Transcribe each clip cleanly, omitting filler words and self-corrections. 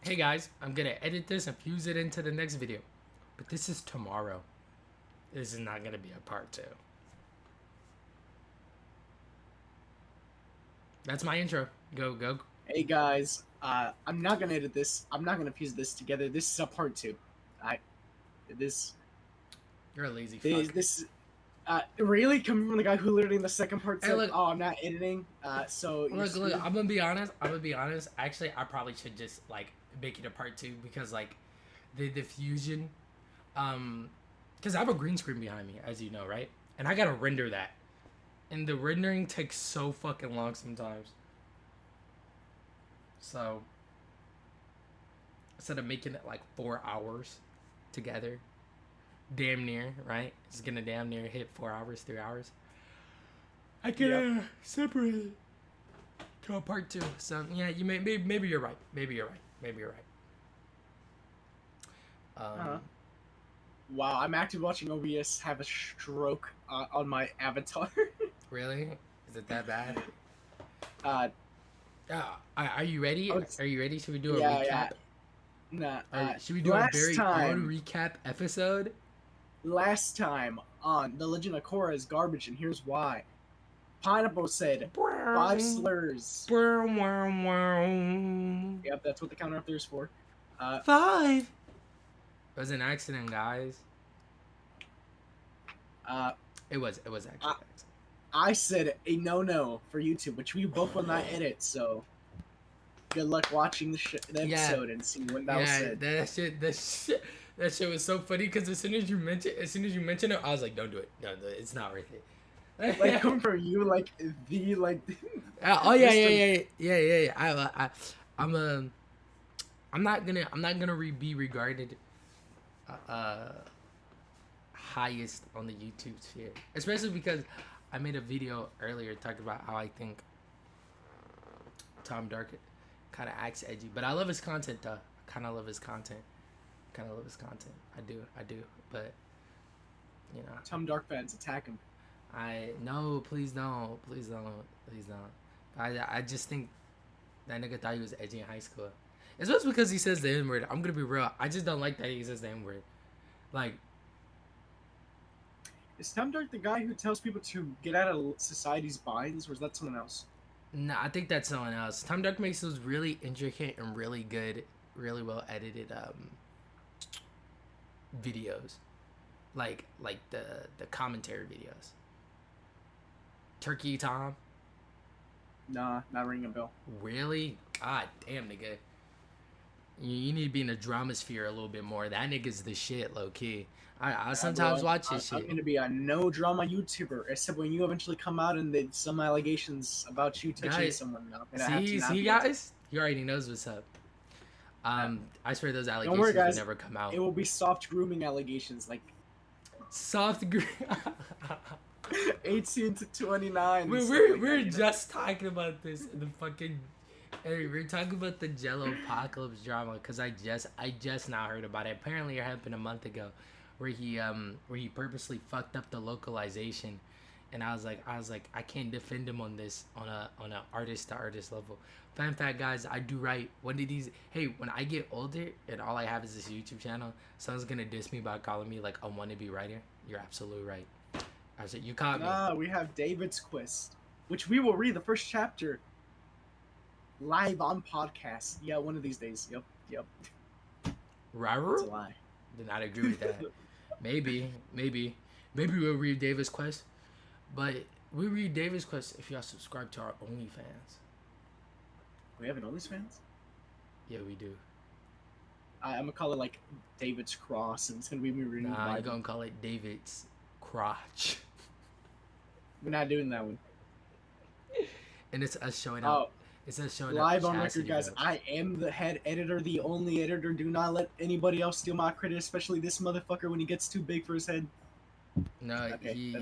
hey guys, I'm gonna edit this and fuse it into the next video. But this is tomorrow. This is not gonna be a part 2. That's my intro. Go, go. Hey guys, I'm not gonna edit this. I'm not gonna piece this together. This is a part two. I this You're a lazy this, fuck. this really coming from the guy who literally in the second part Hey, said, look, "Oh, I'm not editing." So you're look. screwed. I'm gonna be honest. I'm gonna be honest. Actually, I probably should just like make it a part 2 because like the fusion, because I have a green screen behind me, as you know, right? And I gotta render that, and the rendering takes so fucking long sometimes. So instead of making it like 4 hours together, damn near, right? It's gonna damn near hit 4 hours, 3 hours. I can separate it to a part 2. So yeah, you maybe you're right. Maybe you're right. Maybe you're right. Wow, I'm actively watching OBS have a stroke on my avatar. Really? Is it that bad? uh, Are you ready? was, Are you ready? Should we do a yeah, recap? yeah. Nah. Or should we do a Last very odd time, recap episode? last time on The Legend of Korra is garbage, and here's why. Pineapple said 5 slurs. Yep, that's what the counter up there is for. 5. It was an accident, guys. Uh, It was actually an accident. I said a no for YouTube, which we both will not edit. So good luck watching the episode and seeing what that was said. That shit was so funny because as soon as you mentioned it, I was like, don't do it. No, it's not worth it. Like coming from you, like the like. Oh yeah. I'm not gonna be regarded highest on the YouTube sphere, especially because I made a video earlier talking about how I think Tom Dark kind of acts edgy, but I love his content though. I kind of love his content. I do, but you know. Tom Dark fans attack him. Please don't. I just think that nigga thought he was edgy in high school. Especially because he says the N word. I'm gonna be real. I just don't like that he says the N word. Like, is Tom Dark the guy who tells people to get out of society's binds, or is that someone else? nah, I think that's someone else. Tom Dark makes those really intricate and really good, really well edited videos, like the commentary videos. Turkey Tom. Nah, not ringing a bell. Really? God damn, nigga. You need to be in the drama sphere a little bit more. That nigga's the shit, low key. I sometimes watch his shit. I'm gonna be a no drama YouTuber, except when you eventually come out and there's some allegations about you touching someone. See, guys, he already knows what's up. I swear those allegations worry, guys. would never come out. It will be soft grooming allegations, like soft grooming. 18 to 29. We're just talking about this in the fucking. Hey, we're talking about the Jello apocalypse drama because I just now heard about it. Apparently, it happened a month ago, where he purposely fucked up the localization, and I was like I can't defend him on this on a artist to artist level. Fun fact, guys, I do write. When I get older and all I have is this YouTube channel, someone's gonna diss me by calling me like a wannabe writer. You're absolutely right. I said you caught me. We have David's Quest, which we will read the first chapter live on podcast. Yeah, one of these days. Yep. Raru? It's a lie. Did not agree with that. Maybe we'll read Davis Quest, but we read Davis Quest if y'all subscribe to our OnlyFans. We have an OnlyFans? Yeah, we do. I'm gonna call it like David's Cross, and it's gonna be me reading. Nah, you're gonna call it David's Crotch. We're not doing that one. And it's us showing up. It's us showing live up on record, guys. I am the head editor, the only editor. Do not let anybody else steal my credit, especially this motherfucker when he gets too big for his head. No, okay, he's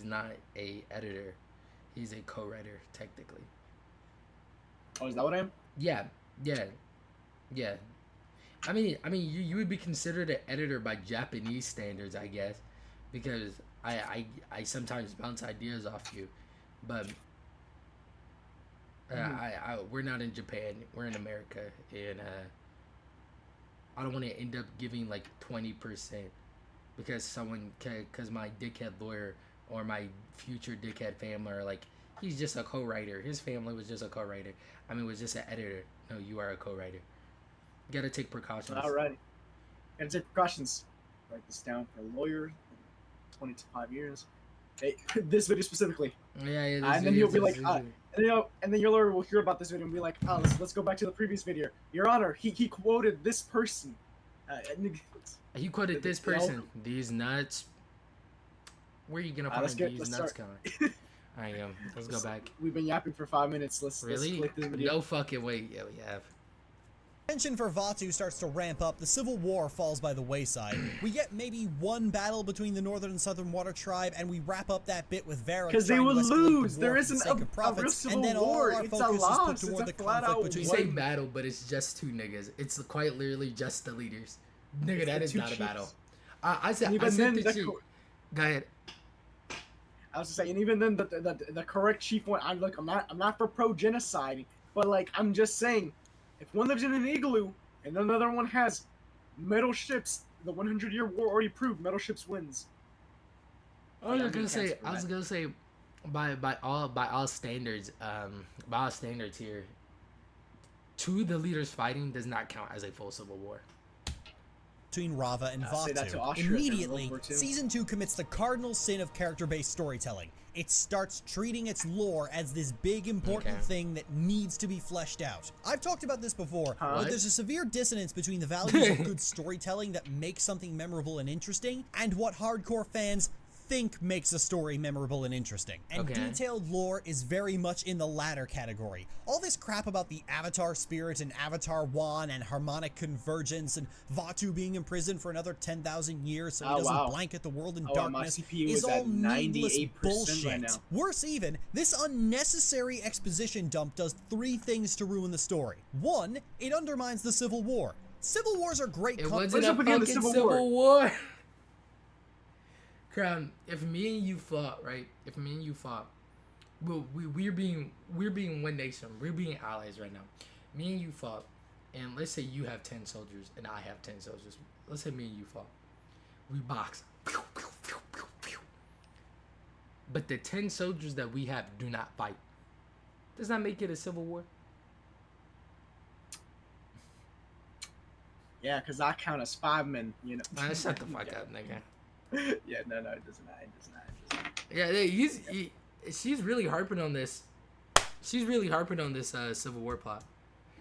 not a editor. He's a co-writer technically. Oh, is that what I am? Yeah. I mean, you would be considered an editor by Japanese standards, I guess, because I sometimes bounce ideas off you, but We're not in Japan. We're in America, and I don't want to end up giving like 20% because because my dickhead lawyer or my future dickhead family are like, he's just a co-writer. His family was just a co-writer. I mean, was just an editor. No, you are a co-writer. You gotta take precautions. All right. Gotta take precautions. Write this down for a lawyer. 20 to 5 years. Hey, this video specifically. Yeah. And then he'll be like, and then your lawyer will hear about this video and be like, oh, let's go back to the previous video. Your Honor, he quoted this person. He quoted this person. These nuts. Where are you gonna find these nuts coming? I am. Let's go back. We've been yapping for 5 minutes. Let's click this video. No fucking way. Yeah, we have. Tension for Vaatu starts to ramp up, the civil war falls by the wayside. We get maybe one battle between the Northern and Southern Water Tribe, and we wrap up that bit with Varric. Because they will lose. There isn't a real civil war. It's a loss. It's a flat out between. You say battle, but it's just two niggas. It's quite literally just the leaders. Nigga, that is not a battle. I said the chief. Go ahead. I was just saying, even then, the correct chief one. I'm not for pro-genocide, but like I'm just saying. If one lives in an igloo and another one has metal ships, the 100-year war already proved metal ships wins. I was gonna say, by all standards, here, the leaders fighting does not count as a full civil war. Between Rava and Vaatu. Immediately, Season 2 commits the cardinal sin of character-based storytelling. It starts treating its lore as this big important thing that needs to be fleshed out. I've talked about this before, but there's a severe dissonance between the values of good storytelling that makes something memorable and interesting, and what hardcore fans think makes a story memorable and interesting. And detailed lore is very much in the latter category. All this crap about the Avatar Spirit and Avatar Wan and harmonic convergence and Vaatu being imprisoned for another 10,000 years so he doesn't blanket the world in darkness is all needless bullshit. Right. Worse even, this unnecessary exposition dump does three things to ruin the story. One, it undermines the Civil War. Civil Wars are great. It wasn't a fucking Civil War. Crown, if me and you fought, right? If me and you fought, we're being one nation. We're being allies right now. Me and you fought, and let's say you have 10 soldiers and I have 10 soldiers. Let's say me and you fought. We box. But the 10 soldiers that we have do not fight. Does that make it a civil war? Yeah, because I count as 5 men, you know. Man, shut the fuck up, nigga. Yeah, no, it does not. Yeah, she's really harping on this. She's really harping on this Civil War plot.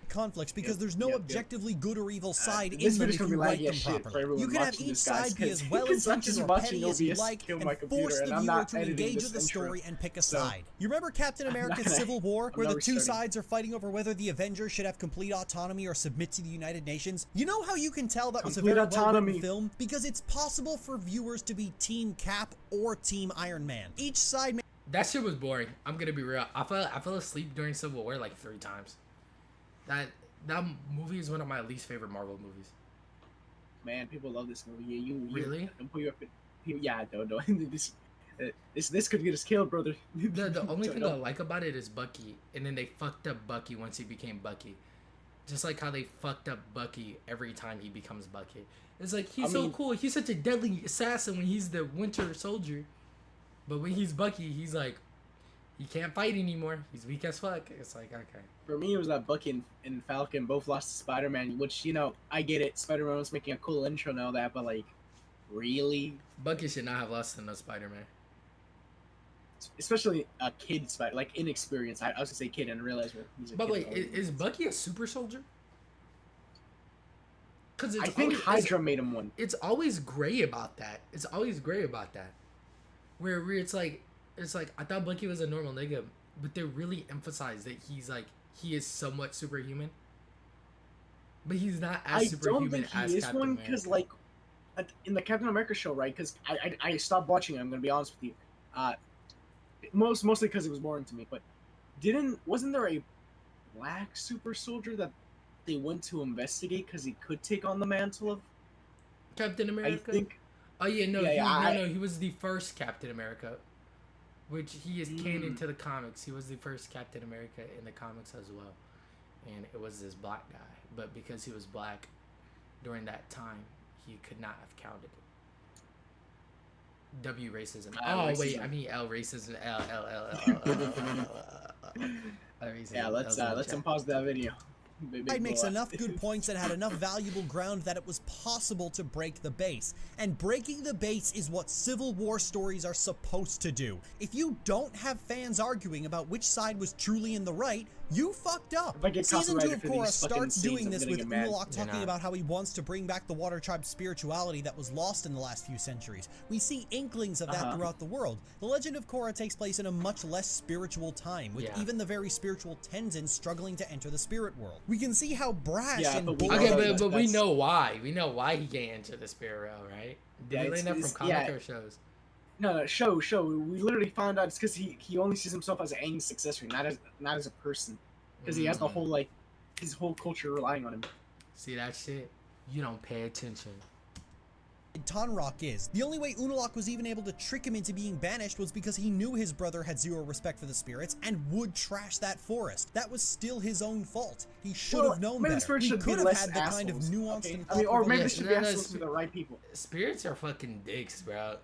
Conflicts because there's no objectively good or evil side in them if you write them properly. You can have each side be as well intentioned or petty as you like and force the viewer to engage with the story and pick a side. You remember Captain America's Civil War, where the two sides are fighting over whether the Avengers should have complete autonomy or submit to the United Nations? You know how you can tell that was a very well-written film? Because it's possible for viewers to be Team Cap or Team Iron Man. Each side... That shit was boring. I'm gonna be real. I fell asleep during Civil War like 3 times. That movie is one of my least favorite Marvel movies. Man, people love this movie. Yeah, you really? Don't put you up in, yeah, don't. This could get us killed, brother. The only thing I like about it is Bucky, and then they fucked up Bucky once he became Bucky. Just like how they fucked up Bucky every time he becomes Bucky. It's like he's so cool. He's such a deadly assassin when he's the Winter Soldier, but when he's Bucky, he's like, he can't fight anymore. He's weak as fuck. It's like, okay. For me, it was that Bucky and Falcon both lost to Spider-Man, which, you know, I get it. Spider-Man was making a cool intro and all that, but, like, really? Bucky should not have lost to no Spider-Man. Especially a kid Spider, like, inexperienced. I was going to say kid and realize he's a but, kid. But, wait, is Bucky a super soldier? Cause I think Hydra made him one. It's always gray about that. Where it's like, I thought Bucky was a normal nigga, but they really emphasize that he is somewhat superhuman. But he's not as superhuman as Captain America. I don't think he is one, because, like, in the Captain America show, right, because I stopped watching it, I'm going to be honest with you. Mostly because it was boring to me, but wasn't there a black super soldier that they went to investigate because he could take on the mantle of Captain America? I think. Oh, yeah, no, no, he was the first Captain America. which he is canon to the comics. He was the first Captain America in the comics as well, and it was this black guy. But because he was black during that time, he could not have counted it. W racism. Oh wait, I mean L racism. L. Yeah, let's unpause that video. It makes enough good points and had enough valuable ground that it was possible to break the base. And breaking the base is what Civil War stories are supposed to do. If you don't have fans arguing about which side was truly in the right, you fucked up. Season 2 of Korra starts doing this with Unalaq talking about how he wants to bring back the Water Tribe's spirituality that was lost in the last few centuries. We see inklings of that throughout the world. The legend of Korra takes place in a much less spiritual time, with even the very spiritual Tenzin struggling to enter the spirit world. We can see how brash and bold. Okay, but we know why. We know why he can't enter the spirit realm, right? Did he learn that from comic or shows? No, show. We literally found out it's because he only sees himself as Aang's successor, not as a person, because he has the whole his whole culture relying on him. See that shit? You don't pay attention. Tonraq is. The only way Unalaq was even able to trick him into being banished was because he knew his brother had zero respect for the spirits and would trash that forest. That was still his own fault. He should have known better. He could have had the kind of nuanced and or maybe they should be assholes to the right people. Spirits are fucking dicks, bro.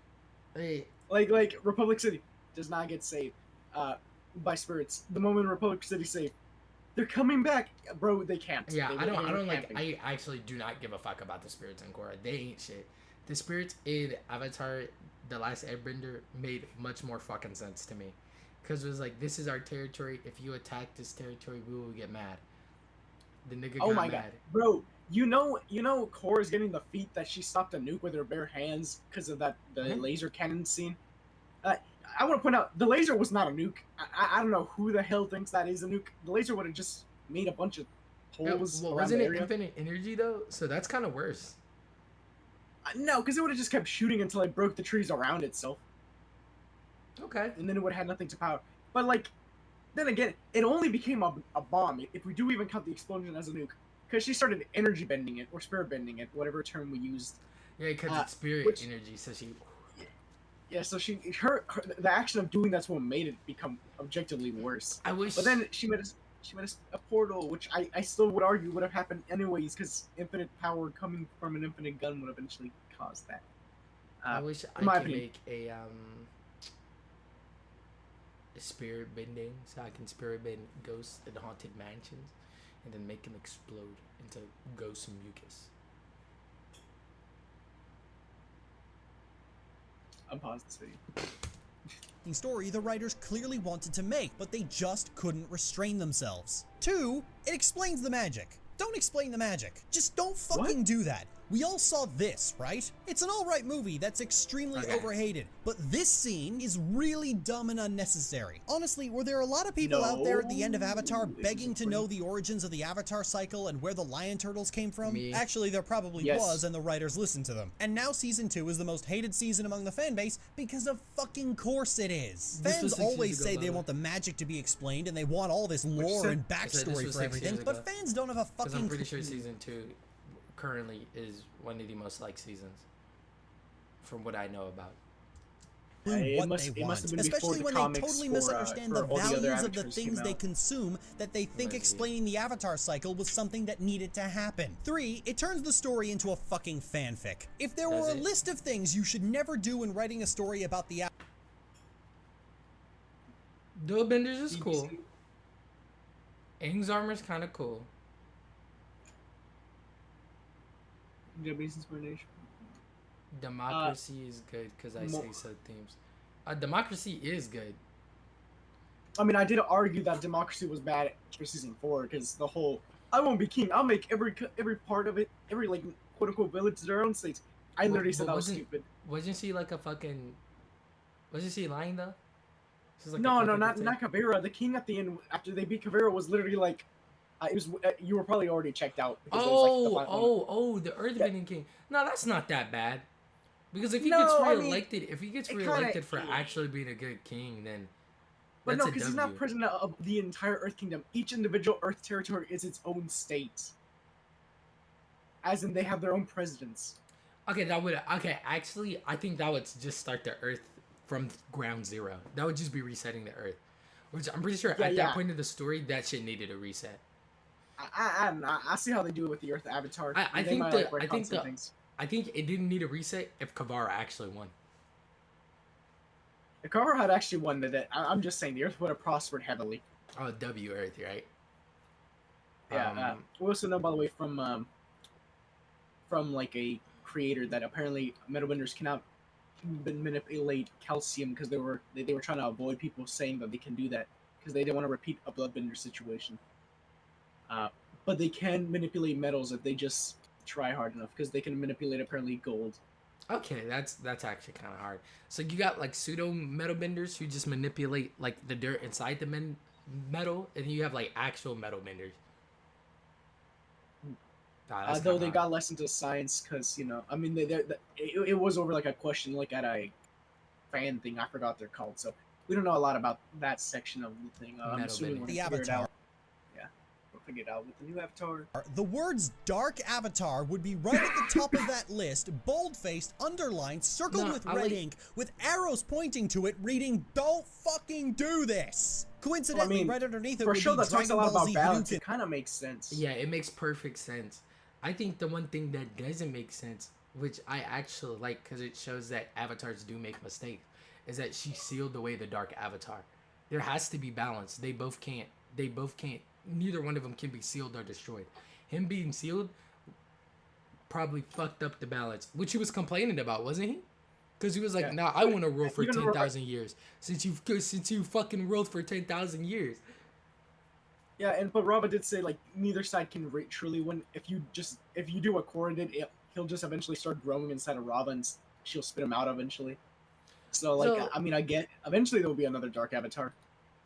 Hey. Like Republic City does not get saved by spirits. The moment Republic City saved, they're coming back, bro. They can't. Yeah, I actually do not give a fuck about the spirits in Korra. They ain't shit. The spirits in Avatar, The Last Airbender, made much more fucking sense to me. Because it was like, this is our territory. If you attack this territory, we will get mad. The nigga got mad. God. Bro, you know Korra's getting the feat that she stopped a nuke with her bare hands because of the laser cannon scene. I want to point out, the laser was not a nuke. I don't know who the hell thinks that is a nuke. The laser would have just made a bunch of holes around wasn't the it area. Infinite energy, though? So that's kind of worse. No, because it would have just kept shooting until it broke the trees around itself. Okay. And then it would have had nothing to power. But, then again, it only became a bomb, if we do even count the explosion as a nuke. Because she started energy bending it, or spirit bending it, whatever term we used. Yeah, because it's spirit energy, so she... Yeah, so the action of doing that's what made it become objectively worse. I wish... But then she made a portal, which I still would argue would have happened anyways, because infinite power coming from an infinite gun would eventually cause that. I wish I could make a spirit bending, so I can spirit bend ghosts in haunted mansions, and then make them explode into ghosts and mucus. I'm pausing this video. Story the writers clearly wanted to make, but they just couldn't restrain themselves. 2, it explains the magic. Don't explain the magic. Just don't fucking do that. We all saw this, right? It's an alright movie that's extremely overhated, but this scene is really dumb and unnecessary. Honestly, were there a lot of people out there at the end of Avatar begging to know the origins of the Avatar cycle and where the lion turtles came from? Me. Actually, there probably was, and the writers listened to them. And now Season 2 is the most hated season among the fanbase because of fucking course it is. Fans always say they want the magic to be explained and they want all this lore and backstory for everything, but fans don't have a fucking... I'm pretty sure Season 2 currently is one of the most liked seasons, from what I know about. What they want, especially when they totally misunderstand the values of the things they consume that they think explaining the Avatar cycle was something that needed to happen. 3, it turns the story into a fucking fanfic. If there were a list of things you should never do when writing a story about the Dual Benders is cool. Aang's armor is kind of cool. Japanese inspiration. Democracy is good because I say so themes. Democracy is good. I mean, I did argue that democracy was bad for season 4 because the whole I won't be king. I'll make every part of it, every quote unquote village their own states. I literally said that was stupid. Wasn't she like a fucking? Wasn't she lying though? Like no, not Kavira. The king at the end after they beat Kavira was literally like. It was you were probably already checked out. The Earthbending King. No, that's not that bad. Because if he gets reelected, for actually being a good king, then. But no, because he's not president of the entire Earth Kingdom. Each individual Earth territory is its own state. As in, they have their own presidents. Actually, I think that would just start the Earth from ground zero. That would just be resetting the Earth, which I'm pretty sure at that point of the story, that shit needed a reset. I see how they do it with the Earth Avatar. I think it didn't need a reset if Kavara actually won. If Korra had actually won that, I'm just saying the Earth would have prospered heavily. Oh, W Earth, right? Yeah. We also know, by the way, from like a creator that apparently metalbenders cannot manipulate calcium because they were trying to avoid people saying that they can do that because they didn't want to repeat a bloodbender situation. But they can manipulate metals if they just try hard enough because they can manipulate apparently gold. Okay, that's actually kind of hard. So you got like pseudo metal benders who just manipulate like the dirt inside the metal, and you have like actual metal benders. Though they got less into science because I mean it was over like a question like at a fan thing. I forgot they're called, so we don't know a lot about that section of the thing. I'm assuming we're the Avatar. Figure it out with the new Avatar. The words Dark Avatar would be right at the top of that list, bold-faced, underlined, circled with red ink, with arrows pointing to it, reading, "Don't fucking do this!" Coincidentally, right underneath it for would a show be that talks a lot about balance, Hadouken. it kind of makes sense. Yeah, it makes perfect sense. I think the one thing that doesn't make sense, which I actually like because it shows that avatars do make mistakes, is that she sealed away the Dark Avatar. There has to be balance. They both can't. Neither one of them can be sealed or destroyed. Him being sealed probably fucked up the balance, which he was complaining about, wasn't he? Because he was like, "Nah, I want to rule for 10,000 years. Since you fucking ruled for 10,000 years." Yeah, but Rava did say like neither side can truly win. If you do what Korra did, he'll just eventually start growing inside of Rava, and she'll spit him out eventually. So I mean, I get eventually there will be another Dark Avatar.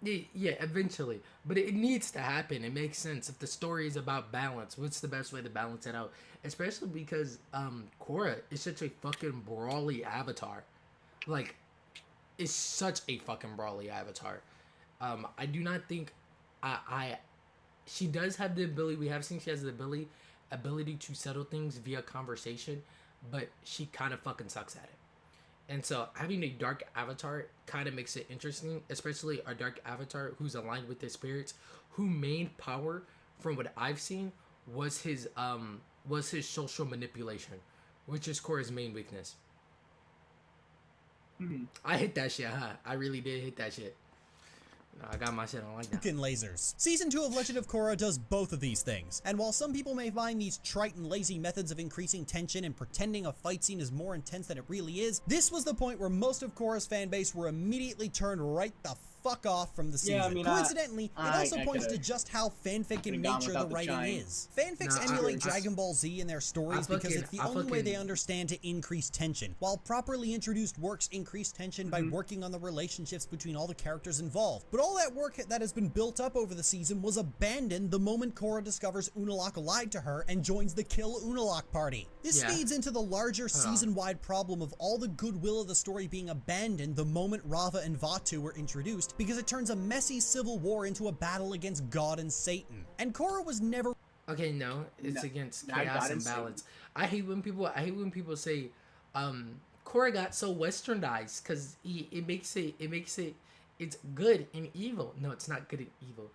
Yeah, eventually. But it needs to happen. It makes sense. If the story is about balance, what's the best way to balance it out? Especially because Korra is such a fucking brawly avatar. Like, it's such a fucking brawly avatar. I do not think she does have the ability, we have seen she has the ability to settle things via conversation, but she kind of fucking sucks at it. And so having a dark avatar kind of makes it interesting, especially a dark avatar who's aligned with the spirits, who main power, from what I've seen, was his social manipulation, which is Korra's main weakness. I hit that shit, huh? I really did hit that shit. No, I got my shit on like that. Lasers. Season 2 of Legend of Korra does both of these things, and while some people may find these trite and lazy methods of increasing tension and pretending a fight scene is more intense than it really is, this was the point where most of Korra's fanbase were immediately turned right the fuck off from the season. Yeah, I mean, coincidentally, it also points to just how fanfic in nature the writing is. Fanfics emulate Dragon Ball Z in their stories because it's the only way they understand to increase tension, while properly introduced works increase tension by working on the relationships between all the characters involved. But all that work that has been built up over the season was abandoned the moment Korra discovers Unalaq lied to her and joins the Kill Unalaq party. This feeds into the larger season-wide problem of all the goodwill of the story being abandoned the moment Rava and Vaatu were introduced, because it turns a messy civil war into a battle against God and Satan. And Korra was never... Okay, no, it's against chaos and balance. I hate when people say Korra got so westernized because it makes it's good and evil. No, it's not good and evil.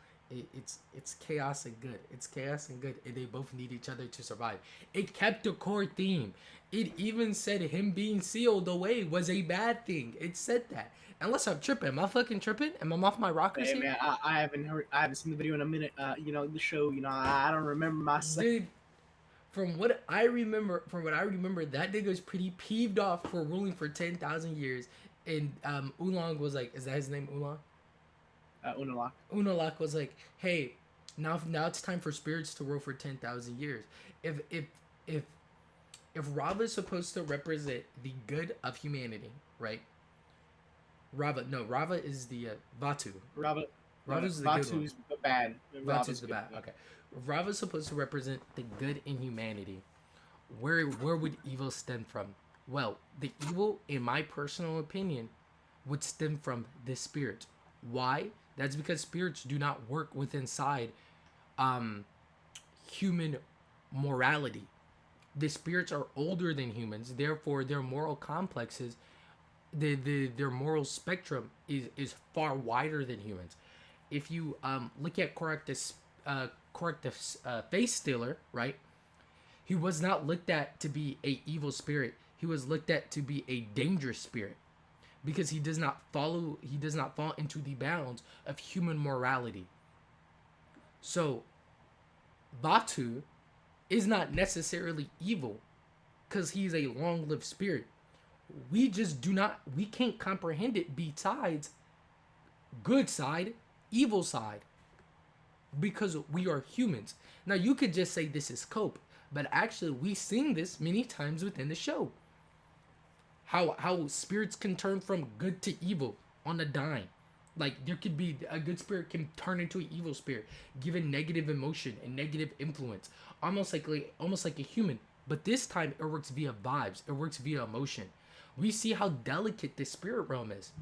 It's chaos and good. It's chaos and good, and they both need each other to survive. It kept the core theme. It even said him being sealed away was a bad thing. It said that. Unless I'm tripping. Am I fucking tripping? Am I off my rockers here? Man, I haven't seen the video in a minute. The show, I don't remember myself. Dude, from what I remember, that nigga was pretty peeved off for ruling for 10,000 years. And Oolong was like, is that his name, Oolong? Unalaq. Unalaq was like, hey, now it's time for spirits to rule for 10,000 years. If Rava is supposed to represent the good of humanity, right? Rava is the Vaatu. Rava's the good one. the bad. Vaatu's the bad. Okay. Rava's supposed to represent the good in humanity. Where would evil stem from? Well, the evil, in my personal opinion, would stem from the spirit. Why? That's because spirits do not work with inside human morality. The spirits are older than humans, therefore their moral complexes their moral spectrum is far wider than humans. If you look at Correctus Face Stealer, right? He was not looked at to be a evil spirit. He was looked at to be a dangerous spirit because he does not fall into the bounds of human morality. So Batu is not necessarily evil because he's a long-lived spirit. We can't comprehend it besides good side, evil side, because we are humans. Now you could just say this is cope, but actually we've seen this many times within the show. How spirits can turn from good to evil on a dime. Like there could be a good spirit can turn into an evil spirit, given negative emotion and negative influence, almost like a human. But this time it works via vibes. It works via emotion. We see how delicate this spirit realm is.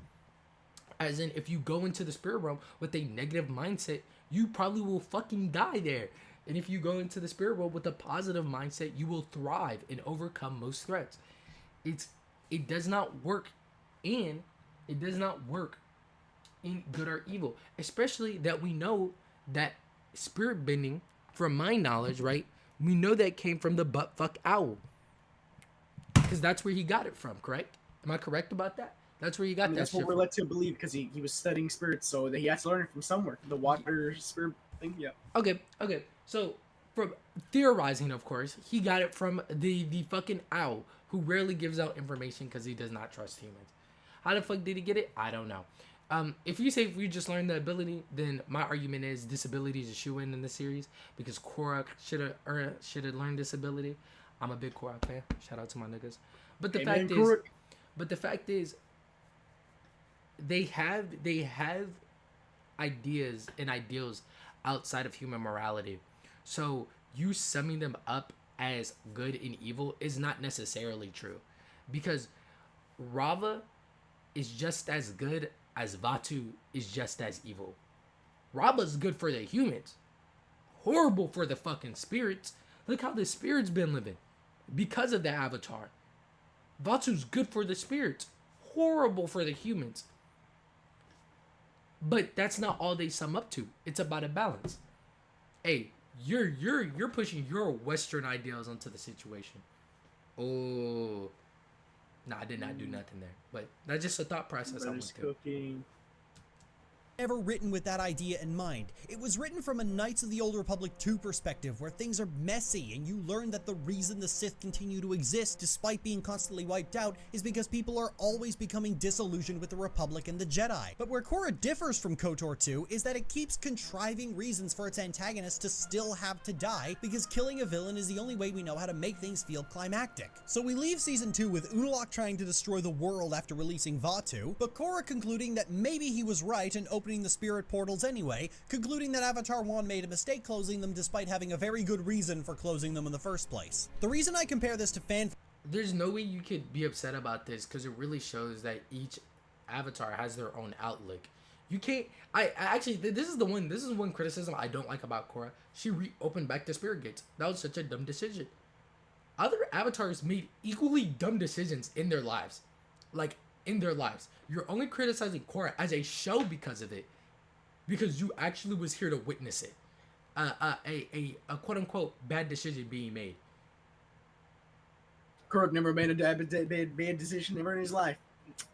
As in, if you go into the spirit realm with a negative mindset, you probably will fucking die there. And if you go into the spirit world with a positive mindset, you will thrive and overcome most threats. It does not work in good or evil. Especially that we know that spirit bending, from my knowledge, right? We know that came from the buttfuck owl. Because that's where he got it from, correct? Am I correct about that? That's where he got that that's what we're led to believe, because he was studying spirits, so that he has to learn it from somewhere. The water spirit thing, yeah. Okay. So, from theorizing, of course, he got it from the fucking owl, who rarely gives out information because he does not trust humans. How the fuck did he get it? I don't know. If you say if we just learned the ability, then my argument is this ability is a shoe-in the series, because Korra should have learned this ability. I'm a big Korra fan. Shout out to my niggas. But the fact is, they have ideas and ideals outside of human morality. So you summing them up as good and evil is not necessarily true, because Rava is just as good as Vatu is just as evil. Rava's good for the humans, horrible for the fucking spirits. Look how the spirits been living because of the Avatar. Vatu's good for the spirits, horrible for the humans. But that's not all they sum up to. It's about a balance. Hey, you're pushing your Western ideals onto the situation. Oh, no, I did not do nothing there. But that's just a thought process I went through. Ever written with that idea in mind. It was written from a Knights of the Old Republic 2 perspective, where things are messy and you learn that the reason the Sith continue to exist despite being constantly wiped out is because people are always becoming disillusioned with the Republic and the Jedi. But where Korra differs from KOTOR 2 is that it keeps contriving reasons for its antagonists to still have to die, because killing a villain is the only way we know how to make things feel climactic. So we leave Season 2 with Unalaq trying to destroy the world after releasing Vatu, but Korra concluding that maybe he was right and opening the spirit portals anyway, concluding that Avatar 1 made a mistake closing them despite having a very good reason for closing them in the first place. The reason I compare this to there's no way you could be upset about this, because it really shows that each Avatar has their own outlook. You can't. I actually, this is one criticism I don't like about Korra. She reopened back the spirit gates. That was such a dumb decision. Other Avatars made equally dumb decisions in their lives. You're only criticizing Korra as a show because of it, because you actually was here to witness it. A quote unquote bad decision being made. Korra never made a bad decision ever in his life.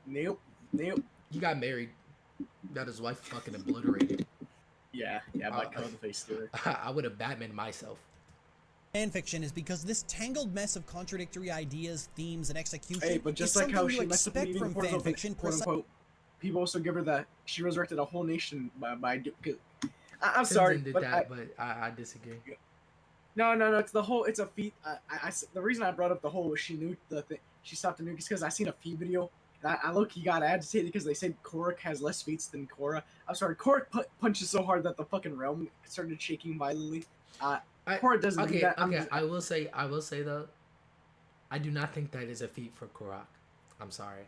Nope. He got married. Got his wife fucking obliterated. Yeah, by the face stealer. I would have Batman myself. Fanfiction is because this tangled mess of contradictory ideas, themes, and execution. Hey, but just like how she messed up from fanfiction, quote unquote, people also give her that she resurrected a whole nation by I'm sorry, but I disagree. No, it's a feat. The reason I brought up the whole she nuked the thing, she stopped the nuke, is because I seen a feed video. I look, he got agitated because they said Korra has less feats than Korra. I'm sorry, Korra punches so hard that the fucking realm started shaking violently. Korra doesn't do that. Okay, I will say though, I do not think that is a feat for Korra. I'm sorry.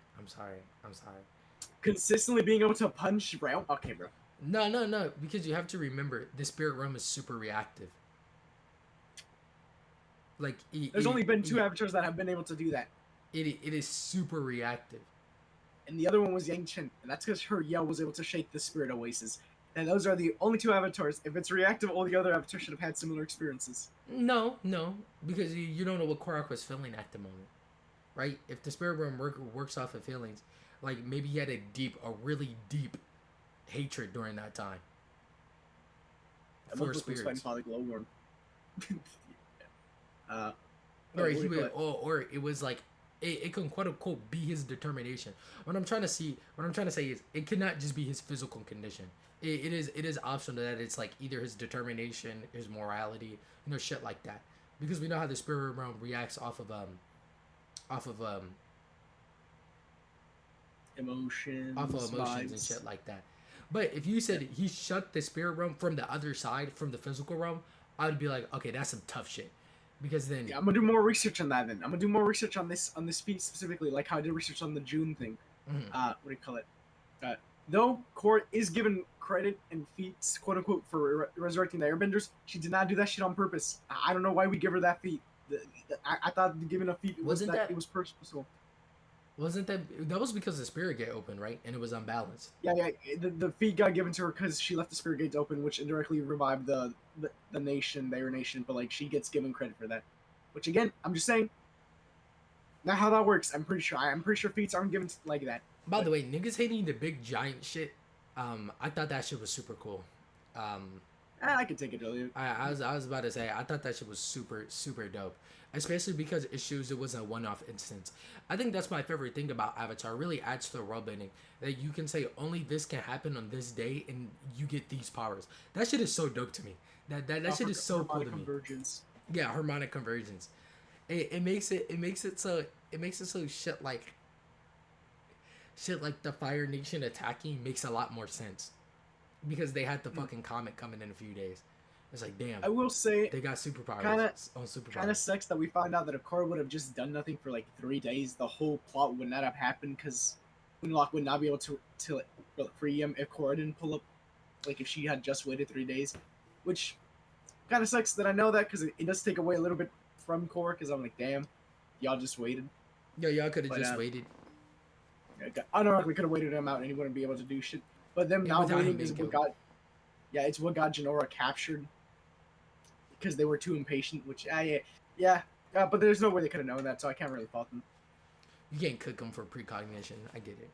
Consistently being able to punch realm? Okay, bro. No, because you have to remember, the spirit realm is super reactive. Like, there's only been 2 avatars that have been able to do that. It is super reactive. and the other one was Yang Chen, and that's because her yell was able to shake the spirit oasis. And those are the only two avatars. If it's reactive, all the other avatars should have had similar experiences. No, because you don't know what Korra was feeling at the moment, right? If the spirit realm works off of feelings, like maybe he had a really deep hatred during that time. For spirits. Was fighting Glowworm. Or it was like it can quote unquote be his determination. What I'm trying to say is it cannot just be his physical condition. It is optional that it's like either his determination, his morality, shit like that. Because we know how the spirit realm reacts off of emotions vibes. And shit like that. But if you said he shut the spirit realm from the other side, from the physical realm, I would be like, okay, that's some tough shit. Because then I'm gonna do more research on that. Then I'm gonna do more research on this feat specifically, like how I did research on the June thing. Mm-hmm. What do you call it? Though Korra is given credit and feats, quote unquote, for resurrecting the Airbenders, she did not do that shit on purpose. I don't know why we give her that feat. I thought giving a feat wasn't that it was purposeful. Wasn't that was because the spirit gate opened, right? And it was unbalanced. Yeah. The feat got given to her because she left the spirit gates open, which indirectly revived the nation, their nation. But like she gets given credit for that. Which again, I'm just saying. Not how that works. I'm pretty sure feats aren't given like that. By the way, niggas hating the big giant shit. I thought that shit was super cool. I could take it earlier. I was about to say I thought that shit was super dope, especially because it shows it wasn't a one-off instance. I think that's my favorite thing about Avatar. It really adds to the world building that you can say only this can happen on this day and you get these powers. That shit is so dope to me. That shit is so cool to me. Yeah, harmonic convergence. It makes it so shit like the Fire Nation attacking makes a lot more sense. Because they had the fucking comet coming in a few days. It's like, damn. I will say they got superpowers. Kind of sucks that we find out that if Korra would have just done nothing for like 3 days, the whole plot would not have happened because Moonlock would not be able to free him if Korra didn't pull up. Like if she had just waited 3 days, which kind of sucks that I know that because it does take away a little bit from Korra. Because I'm like, damn, y'all just waited. Yeah, y'all could have just waited. Unironically could have waited him out and he wouldn't be able to do shit. But them now waiting is what got, it's what got Jinora captured because they were too impatient. Which, but there's no way they could have known that, so I can't really fault them. You can't cook them for precognition. I get it.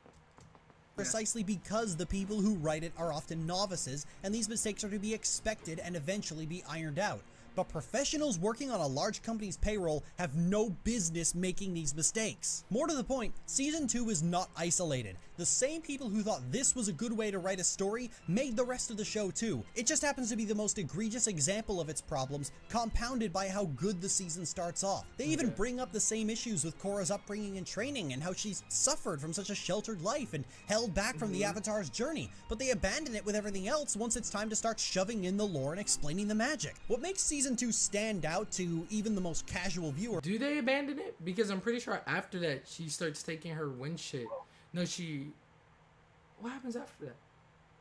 Precisely because the people who write it are often novices, and these mistakes are to be expected and eventually be ironed out. But professionals working on a large company's payroll have no business making these mistakes. More to the point, Season 2 is not isolated. The same people who thought this was a good way to write a story made the rest of the show too. It just happens to be the most egregious example of its problems, compounded by how good the season starts off. They even bring up the same issues with Korra's upbringing and training and how she's suffered from such a sheltered life and held back from the Avatar's journey, but they abandon it with everything else once it's time to start shoving in the lore and explaining the magic. What makes Season 2 stand out to even the most casual viewer... Do they abandon it? Because I'm pretty sure after that, she starts taking her wind shit. No, what happens after that?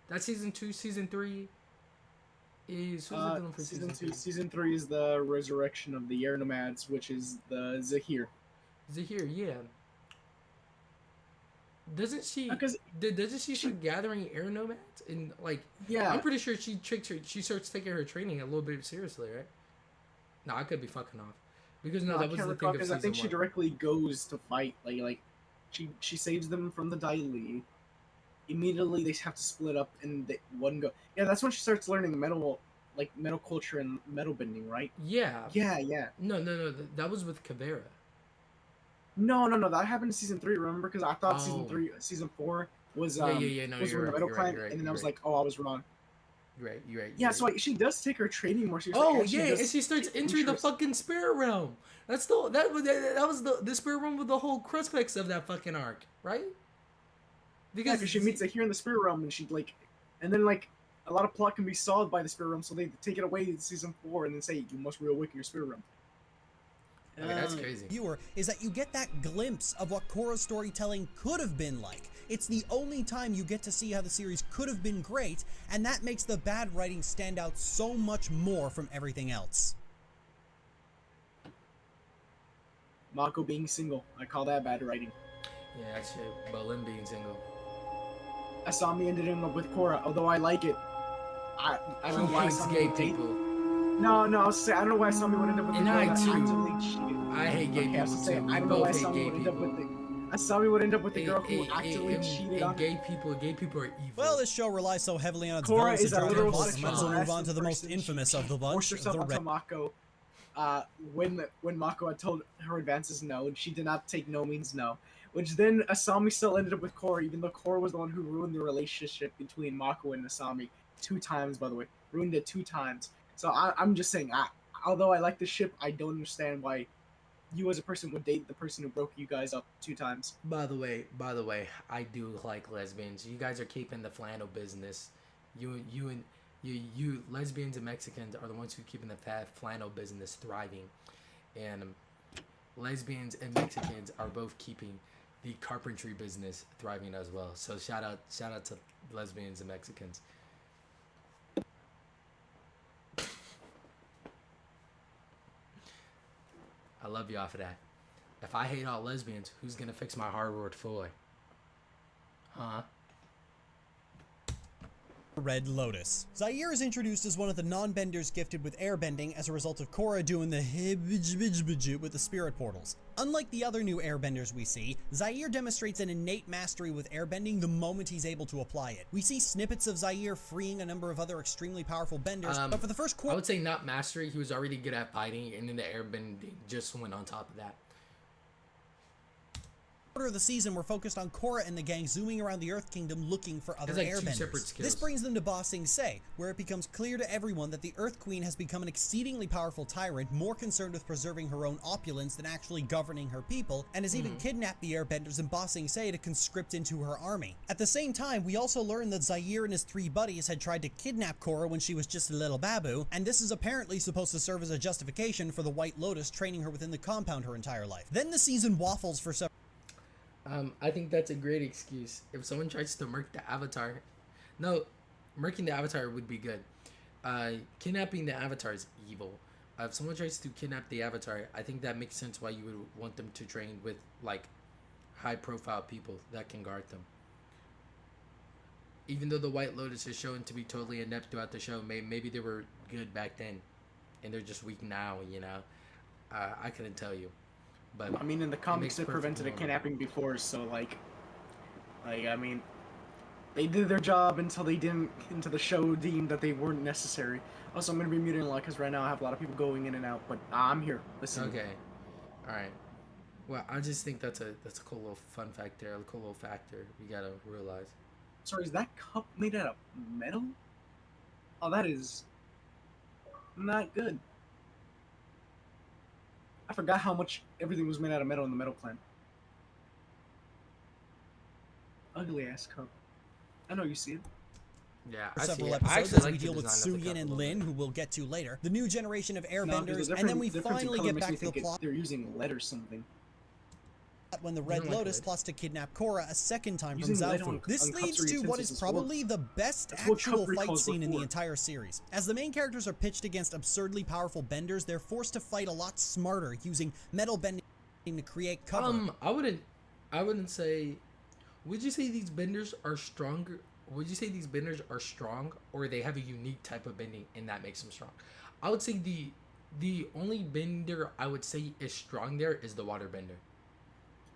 That's Season 2, Season 3 is... Who's the villain for Season 2? Season 3 is the resurrection of the Air Nomads, which is the Zahir. Zahir, yeah. Doesn't she start gathering air nomads? And like, yeah, I'm pretty sure she tricked her. She starts taking her training a little bit seriously, right? No, I could be fucking off. Because that was the thing of season 1. I think she directly goes to fight. Like she saves them from the Daily. Immediately they have to split up and one go. Yeah, that's when she starts learning metal culture and metal bending, right? Yeah. Yeah. No. That was with Kavera. No. That happened in Season 3. Remember? Because I thought Season 4 was No, was the metal clan, and then I was like, oh, I was wrong. You're right. Yeah, so like she does take her training more seriously. Oh yeah, and she starts entering the fucking spirit realm. That was the spirit realm with the whole crucifix of that fucking arc, right? Because she meets here in the spirit realm, and then a lot of plot can be solved by the spirit realm, so they take it away in Season 4 and then say you must reawaken your spirit realm. I mean, that's crazy. Viewer is that you get that glimpse of what Korra's storytelling could have been like. It's the only time you get to see how the series could have been great, and that makes the bad writing stand out so much more from everything else. Mako being single, I call that bad writing. Yeah, that's shit. But Lin being single. Asami ended up with Korra, although I like it. I don't know why hates gay people. No, I was saying I don't know why Asami would end up with the girl that actively cheated. I hate gay people too. I don't know why Asami would end up with Asami would end up with the girl who actively cheated on gay people are evil. Well, this show relies so heavily on its Korra villains is a literal might as well move on to the most person. infamous of the bunch. Forced herself onto Mako. When Mako had told her advances no, and she did not take no means no. Which then Asami still ended up with Korra, even though Korra was the one who ruined the relationship between Mako and Asami 2 times, by the way. Ruined it 2 times. So I'm just saying, although I like the ship, I don't understand why you as a person would date the person who broke you guys up 2 times. By the way, I do like lesbians. You guys are keeping the flannel business. You lesbians and Mexicans are the ones who are keeping the flannel business thriving, and lesbians and Mexicans are both keeping the carpentry business thriving as well. So shout out to lesbians and Mexicans. I love y'all for that. If I hate all lesbians, who's gonna fix my hardwood floor? Huh? Red Lotus. Zaire is introduced as one of the non-benders gifted with airbending as a result of Korra doing the hibijbijbiju with the spirit portals. Unlike the other new airbenders we see, Zaire demonstrates an innate mastery with airbending the moment he's able to apply it. We see snippets of Zaire freeing a number of other extremely powerful benders, but for the first quarter, I would say not mastery, he was already good at fighting, and then the airbending just went on top of that. Of the season, we're focused on Korra and the gang zooming around the Earth Kingdom looking for other airbenders. This brings them to Ba Sing Se, where it becomes clear to everyone that the Earth Queen has become an exceedingly powerful tyrant, more concerned with preserving her own opulence than actually governing her people, and has even kidnapped the airbenders in Ba Sing Se to conscript into her army. At the same time, we also learn that Zaire and his 3 buddies had tried to kidnap Korra when she was just a little babu, and this is apparently supposed to serve as a justification for the White Lotus training her within the compound her entire life. Then the season waffles for several I think that's a great excuse. If someone tries to murk the Avatar, no, murking the Avatar would be good. Kidnapping the Avatar is evil. If someone tries to kidnap the Avatar, I think that makes sense why you would want them to train with like high-profile people that can guard them. Even though the White Lotus is shown to be totally inept throughout the show, maybe they were good back then, and they're just weak now. You know, I couldn't tell you. But I mean, in the comics, they prevented a kidnapping before, so like, I mean, they did their job until they didn't, until the show deemed that they weren't necessary. Also, I'm gonna be muting a lot because right now I have a lot of people going in and out, but I'm here. Listen. Okay. All right. Well, I just think that's a cool little fun fact there, a cool little factor we gotta realize. Sorry, is that cup made out of metal? Oh, that is not good. I forgot how much everything was made out of metal in the Metal Clan. Ugly ass cup. I know you see it. Yeah, for several episodes as we deal with Suyin and Lin, who we'll get to later, the new generation of airbenders, and then we finally get back to the plot. They're using lead or something. When the Red Lotus plots to kidnap Korra a second time from Zaofu. This leads to what is probably the best actual fight scene in the entire series. As the main characters are pitched against absurdly powerful benders, they're forced to fight a lot smarter, using metal bending to create cover. I wouldn't say. Would you say these benders are stronger? Would you say these benders are strong, or they have a unique type of bending and that makes them strong? I would say the only bender I would say is strong there is the water bender.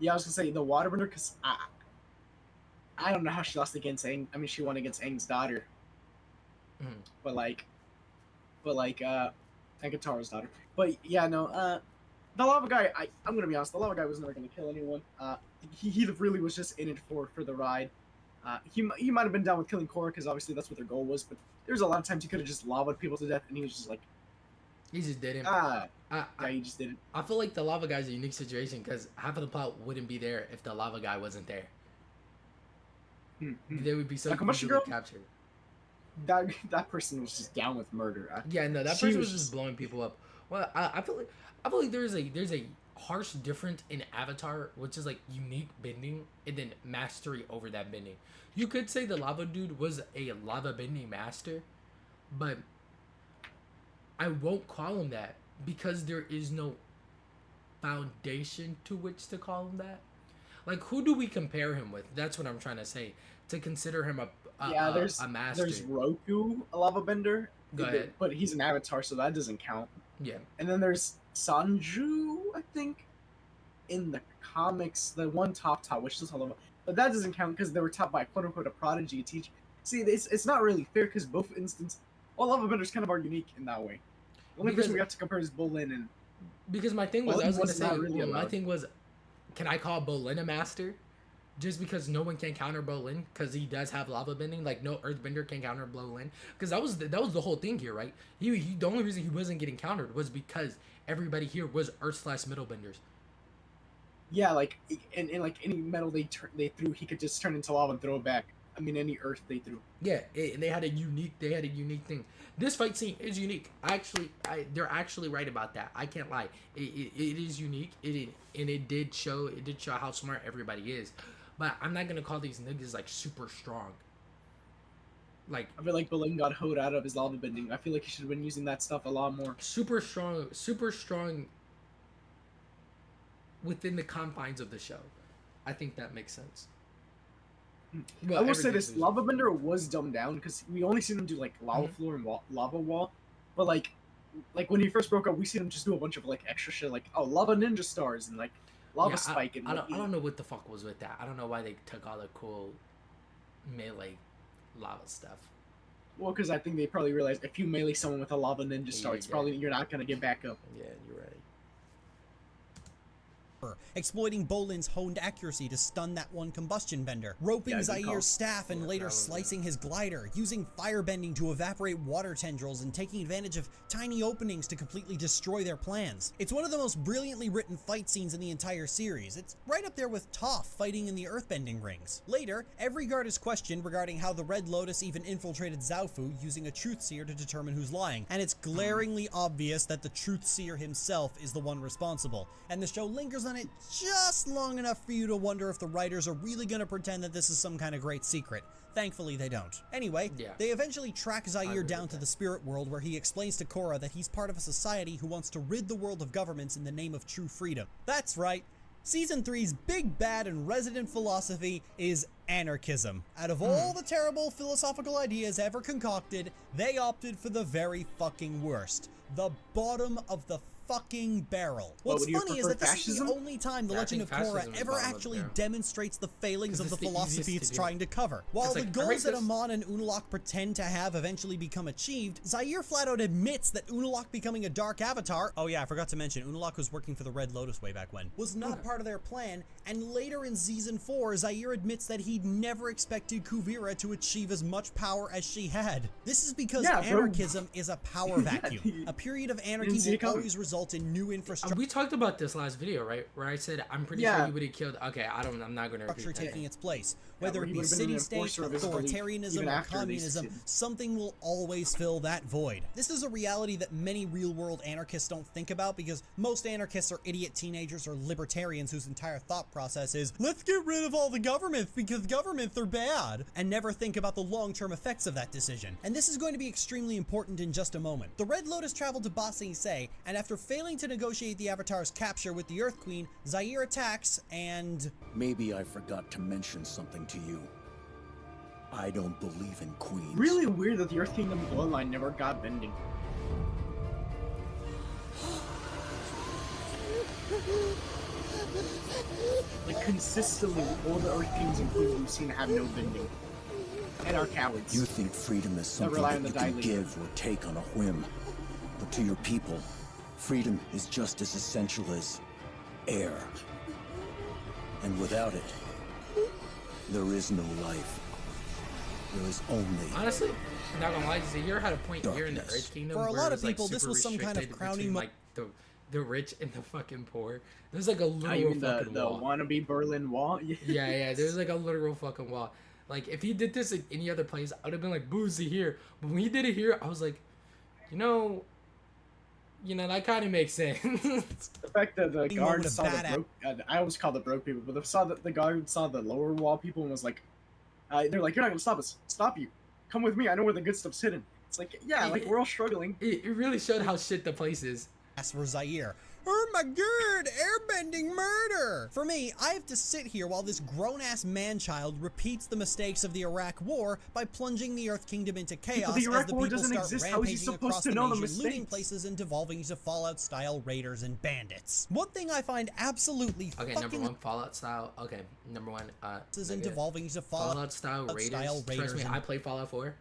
Yeah, I was gonna say the waterbender because I don't know how she lost against Aang. I mean, she won against Aang's daughter, but Ankatara's daughter. But yeah, no, the lava guy. I'm gonna be honest. The lava guy was never gonna kill anyone. He really was just in it for the ride. He might have been down with killing Korra because obviously that's what their goal was. But there's a lot of times he could have just lavaed people to death, and he was just like, he just didn't. He just didn't. I feel like the lava guy's a unique situation because half of the plot wouldn't be there if the lava guy wasn't there. They would be so easily captured. That person was just down with murder. Yeah, no, that person was just blowing people up. Well, I feel like there's a harsh difference in Avatar, which is like unique bending and then mastery over that bending. You could say the lava dude was a lava bending master, but I won't call him that because there is no foundation to which to call him that. Like, who do we compare him with? That's what I'm trying to say. To consider him a master. There's Roku, a lava bender. Go ahead. But he's an avatar, so that doesn't count. Yeah. And then there's Sanju, I think, in the comics, the one top, which is lava, but that doesn't count because they were taught by quote unquote a prodigy teacher. See, it's not really fair because both instances, all lava benders kind of are unique in that way. The only person we have to compare is Bolin and. Because my thing was, I was gonna say, my thing was, can I call Bolin a master? Just because no one can counter Bolin, because he does have lava bending, like no earthbender can counter Bolin. Because that was the whole thing here, right? He the only reason he wasn't getting countered was because everybody here was earth/middle benders. Yeah, like and like any metal they threw, he could just turn into lava and throw it back. I mean, any earth they threw. Yeah, they had a unique thing. This fight scene is unique. They're actually right about that. I can't lie. It is unique. It did show how smart everybody is. But I'm not gonna call these niggas like super strong. Like, I feel like Bolin got hoed out of his lava bending. I feel like he should have been using that stuff a lot more. Super strong within the confines of the show. I think that makes sense. Well, I will say this: lava bender was dumbed down because we only seen him do like lava floor and lava wall, but like when he first broke up, we seen him just do a bunch of like extra shit, like lava ninja stars and like lava spike. I don't know what the fuck was with that. I don't know why they took all the cool melee lava stuff. Well, because I think they probably realized if you melee someone with a lava ninja star, it's probably you're not gonna get back up. Yeah, you're right. Exploiting Bolin's honed accuracy to stun that one combustion bender, roping Zair's staff and later slicing his glider, using firebending to evaporate water tendrils and taking advantage of tiny openings to completely destroy their plans. It's one of the most brilliantly written fight scenes in the entire series. It's right up there with Toph fighting in the earthbending rings. Later, every guard is questioned regarding how the Red Lotus even infiltrated Zaofu using a truth seer to determine who's lying, and it's glaringly obvious that the truth seer himself is the one responsible, and the show lingers on it just long enough for you to wonder if the writers are really going to pretend that this is some kind of great secret. Thankfully, they don't. Anyway, they eventually track Zair down to the spirit world where he explains to Korra that he's part of a society who wants to rid the world of governments in the name of true freedom. That's right. Season 3's big bad and resident philosophy is anarchism. Out of all the terrible philosophical ideas ever concocted, they opted for the very fucking worst. The bottom of the fucking barrel. What's funny is that this is the only time the Legend of Korra ever actually demonstrates the failings of the philosophy it's trying to cover. While the goals that Amon and Unalaq pretend to have eventually become achieved, Zair flat out admits that Unalaq becoming a dark avatar, oh yeah, I forgot to mention, Unalaq was working for the Red Lotus way back when, was not part of their plan, and later in Season 4, Zair admits that he'd never expected Kuvira to achieve as much power as she had. This is because anarchism is a power vacuum. A period of anarchy will always result in new infrastructure. We talked about this last video, right? Where I said I'm pretty sure you would have killed. Okay, I'm not going to repeat that. Taking its place, whether it be city-state, authoritarianism, or communism, something will always fill that void. This is a reality that many real-world anarchists don't think about because most anarchists are idiot teenagers or libertarians whose entire thought process is, let's get rid of all the governments because governments are bad, and never think about the long-term effects of that decision. And this is going to be extremely important in just a moment. The Red Lotus traveled to Ba Sing Se, and after failing to negotiate the Avatar's capture with the Earth Queen, Zair attacks and... Maybe I forgot to mention something to you. I don't believe in queens. Really weird that the Earth Kingdom bloodline never got bending. Like, consistently, all the Earth Kings and Queens we've seen have no bending. And are cowards. You think freedom is something that you can give or take on a whim. But to your people, freedom is just as essential as air. And without it, there is no life. There is only... Honestly, I'm not gonna lie, Zair had a point here in the Earth Kingdom. For a lot of people, this was some kind of crowning like the rich and the fucking poor. There's like a literal fucking wall. The wannabe Berlin Wall? yeah, there's like a literal fucking wall. Like, if he did this in any other place, I would have been like, boozy here. But when he did it here, I was like, you know, that kind of makes sense. The fact that the guard saw the broke... I always call the broke people, but the guard saw the lower wall people and was like, they're like, you're not going to stop us. Stop you. Come with me. I know where the good stuff's hidden. It's like, yeah, like, we're all struggling. It really showed how shit the place is. for Zaire. Oh my god, airbending murder! For me, I have to sit here while this grown-ass man-child repeats the mistakes of the Iraq War by plunging the Earth Kingdom into chaos the Iraq as the War people doesn't start exist. How is he rampaging supposed across to the know the nation, looting mistakes? places and devolving into Fallout-style raiders and bandits. One thing I find absolutely number one, Fallout style. Okay, number one, and devolving into Fallout style raiders. Trust me, I played Fallout 4.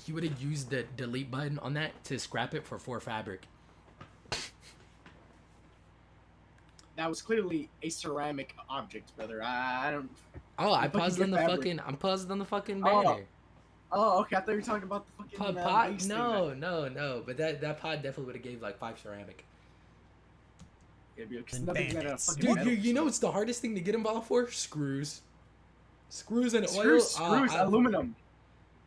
He would have used the delete button on that to scrap it for 4 fabric. That was clearly a ceramic object, brother. I don't. Oh, I paused on the fabric. Fucking. I'm paused on the fucking banner. Oh, okay. I thought you were talking about the fucking pod. No. But that pod definitely would have gave like 5 ceramic. Dude, you know what's the hardest thing to get in Fallout 4? Screws and oil. Screws, aluminum.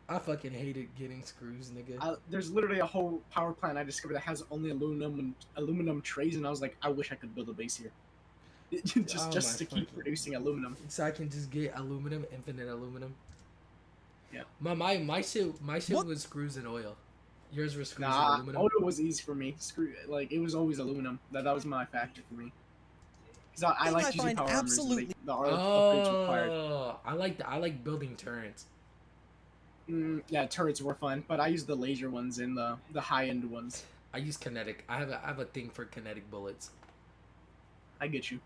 I fucking hated getting screws, nigga. There's literally a whole power plant I discovered that has only aluminum trays, and I was like, I wish I could build a base here. just to keep producing aluminum. So I can just get aluminum, infinite aluminum. Yeah. My shit was screws and oil. Yours were screws and aluminum. Oil was easy for me. It was always aluminum. That was my factor for me. Because I like using power absolutely. The upgrades required. I like building turrets. Yeah, turrets were fun, but I used the laser ones and the high end ones. I use kinetic. I have a thing for kinetic bullets. I get you.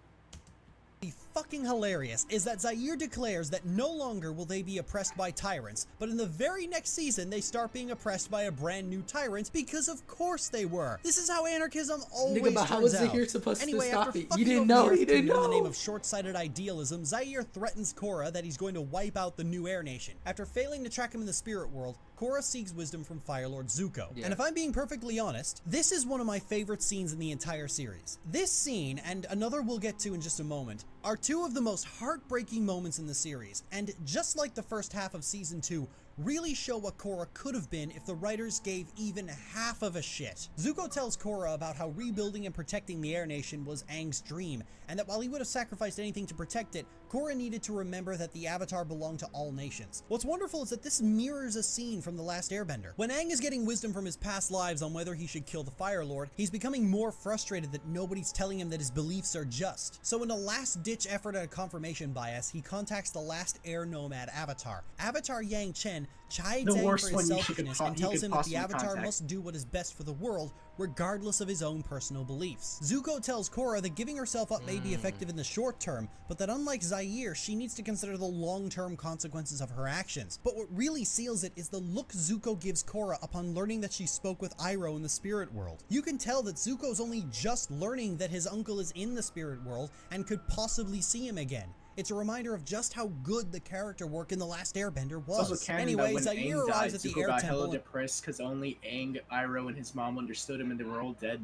Fucking hilarious is that Zaire declares that no longer will they be oppressed by tyrants, but in the very next season they start being oppressed by a brand new tyrant because of course they were. This is how anarchism always turns out. How was Zaire supposed to stop it? You didn't know. He didn't know. In the name of short-sighted idealism, Zaire threatens Korra that he's going to wipe out the new Air Nation. After failing to track him in the spirit world, Korra seeks wisdom from Fire Lord Zuko. Yeah. And if I'm being perfectly honest, this is one of my favorite scenes in the entire series. This scene, and another we'll get to in just a moment, are two of the most heartbreaking moments in the series, and just like the first half of Season 2, really show what Korra could have been if the writers gave even half of a shit. Zuko tells Korra about how rebuilding and protecting the Air Nation was Aang's dream, and that while he would have sacrificed anything to protect it, Korra needed to remember that the Avatar belonged to all nations. What's wonderful is that this mirrors a scene from The Last Airbender. When Aang is getting wisdom from his past lives on whether he should kill the Fire Lord, he's becoming more frustrated that nobody's telling him that his beliefs are just. So in a last-ditch effort at a confirmation bias, he contacts the last air nomad Avatar. Avatar Yang Chen chides Aang for his selfishness and tells him that the Avatar must do what is best for the world, regardless of his own personal beliefs. Zuko tells Korra that giving herself up may be effective in the short term, but that unlike Zaire, she needs to consider the long-term consequences of her actions. But what really seals it is the look Zuko gives Korra upon learning that she spoke with Iroh in the spirit world. You can tell that Zuko's only just learning that his uncle is in the spirit world and could possibly see him again. It's a reminder of just how good the character work in The Last Airbender was. Anyway, Zaire arrives at the air temple. Hella depressed because only Aang, Iroh, and his mom understood him, and they were all dead.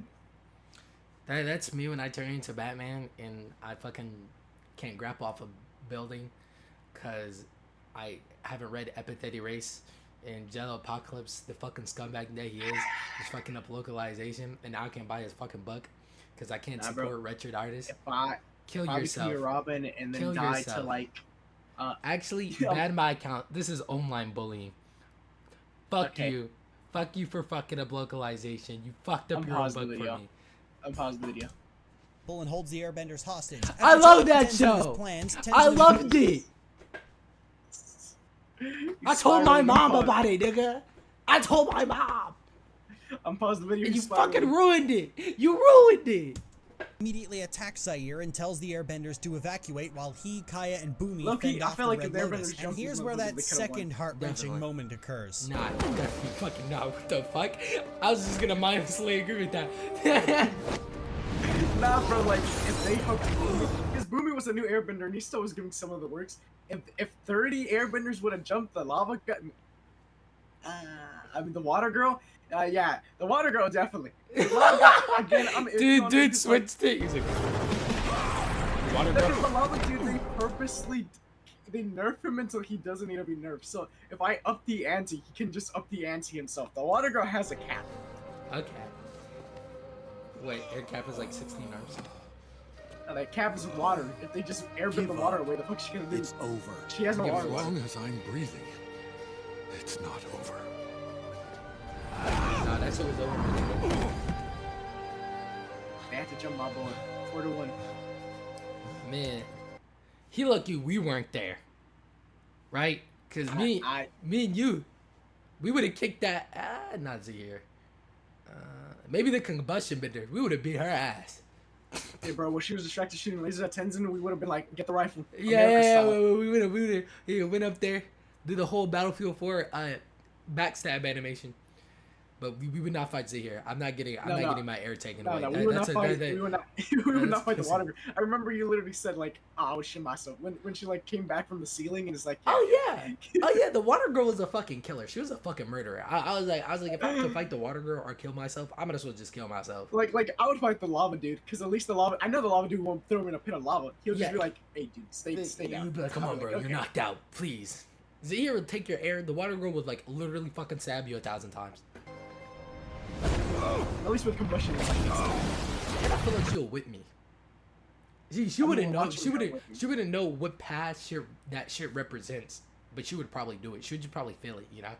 That's me when I turn into Batman and I fucking can't grab off a building because I haven't read Epithety Race and Jello Apocalypse, the fucking scumbag that he is fucking up localization, and now I can't buy his fucking book because I can't support wretched artists. Kill yourself. Be Robin and then Kill die yourself. to like. Actually, ban my account. This is online bullying. Fuck you for fucking up localization. You fucked up your own book for me. Unpause the video. And holds the Airbenders hostage. I love that show. I loved it. I told my mom about it, nigga. I told my mom. Unpause the video. And you fucking ruined it. You ruined it. Immediately attacks Zaire and tells the Airbenders to evacuate while he, Kaya, and Boomy fend off the Red Lotus. And here's where that second heart-wrenching moment occurs. Nah, fucking nah. What the fuck? I was just gonna mindlessly agree with that. Nah, bro. Like if they hooked Boomy, because Boomy was a new Airbender and he still was giving some of the works. If 30 Airbenders would have jumped the lava, the water girl. Yeah, the water girl definitely. Again, dude switched it. He's like, water girl. The lava dude, they nerf him until he doesn't need to be nerfed. So if I up the ante, he can just up the ante himself. The water girl has a cap. Okay. Wait, her cap is like 16 arms. That cap is water. If they just airbend the water away, the fuck she gonna do? It's over. She has no arms. As long as I'm breathing, it's not over. No, that shit was over. had to jump my boy. 4-1. Man, he lucky we weren't there, right? Cause me and you, we would have kicked that. Not Zahir. Maybe the combustion bender. We would have beat her ass. Hey, bro, when she was distracted shooting lasers at Tenzin, we would have been like, get the rifle. Yeah, we would have went up there, did the whole Battlefield 4 backstab animation. But we would not fight Zahir. I'm not getting my air taken away. We would not fight the water girl. I remember you literally said like, oh, I was shit myself when she like came back from the ceiling and it's like, the water girl was a fucking killer. She was a fucking murderer. I was like, if I could fight the water girl or kill myself, I might as well just kill myself. Like I would fight the lava dude because at least the lava. I know the lava dude won't throw him in a pit of lava. He'll just be like, hey dude, stay down. You'd be like, come on, bro, you're knocked out, please. Zahir would take your air. The water girl would like literally fucking stab you 1,000 times. At least with combustion, it's like I feel like she'll whip me. She wouldn't know. She wouldn't know what path that shit represents, but she would probably do it. She would just probably feel it, you know.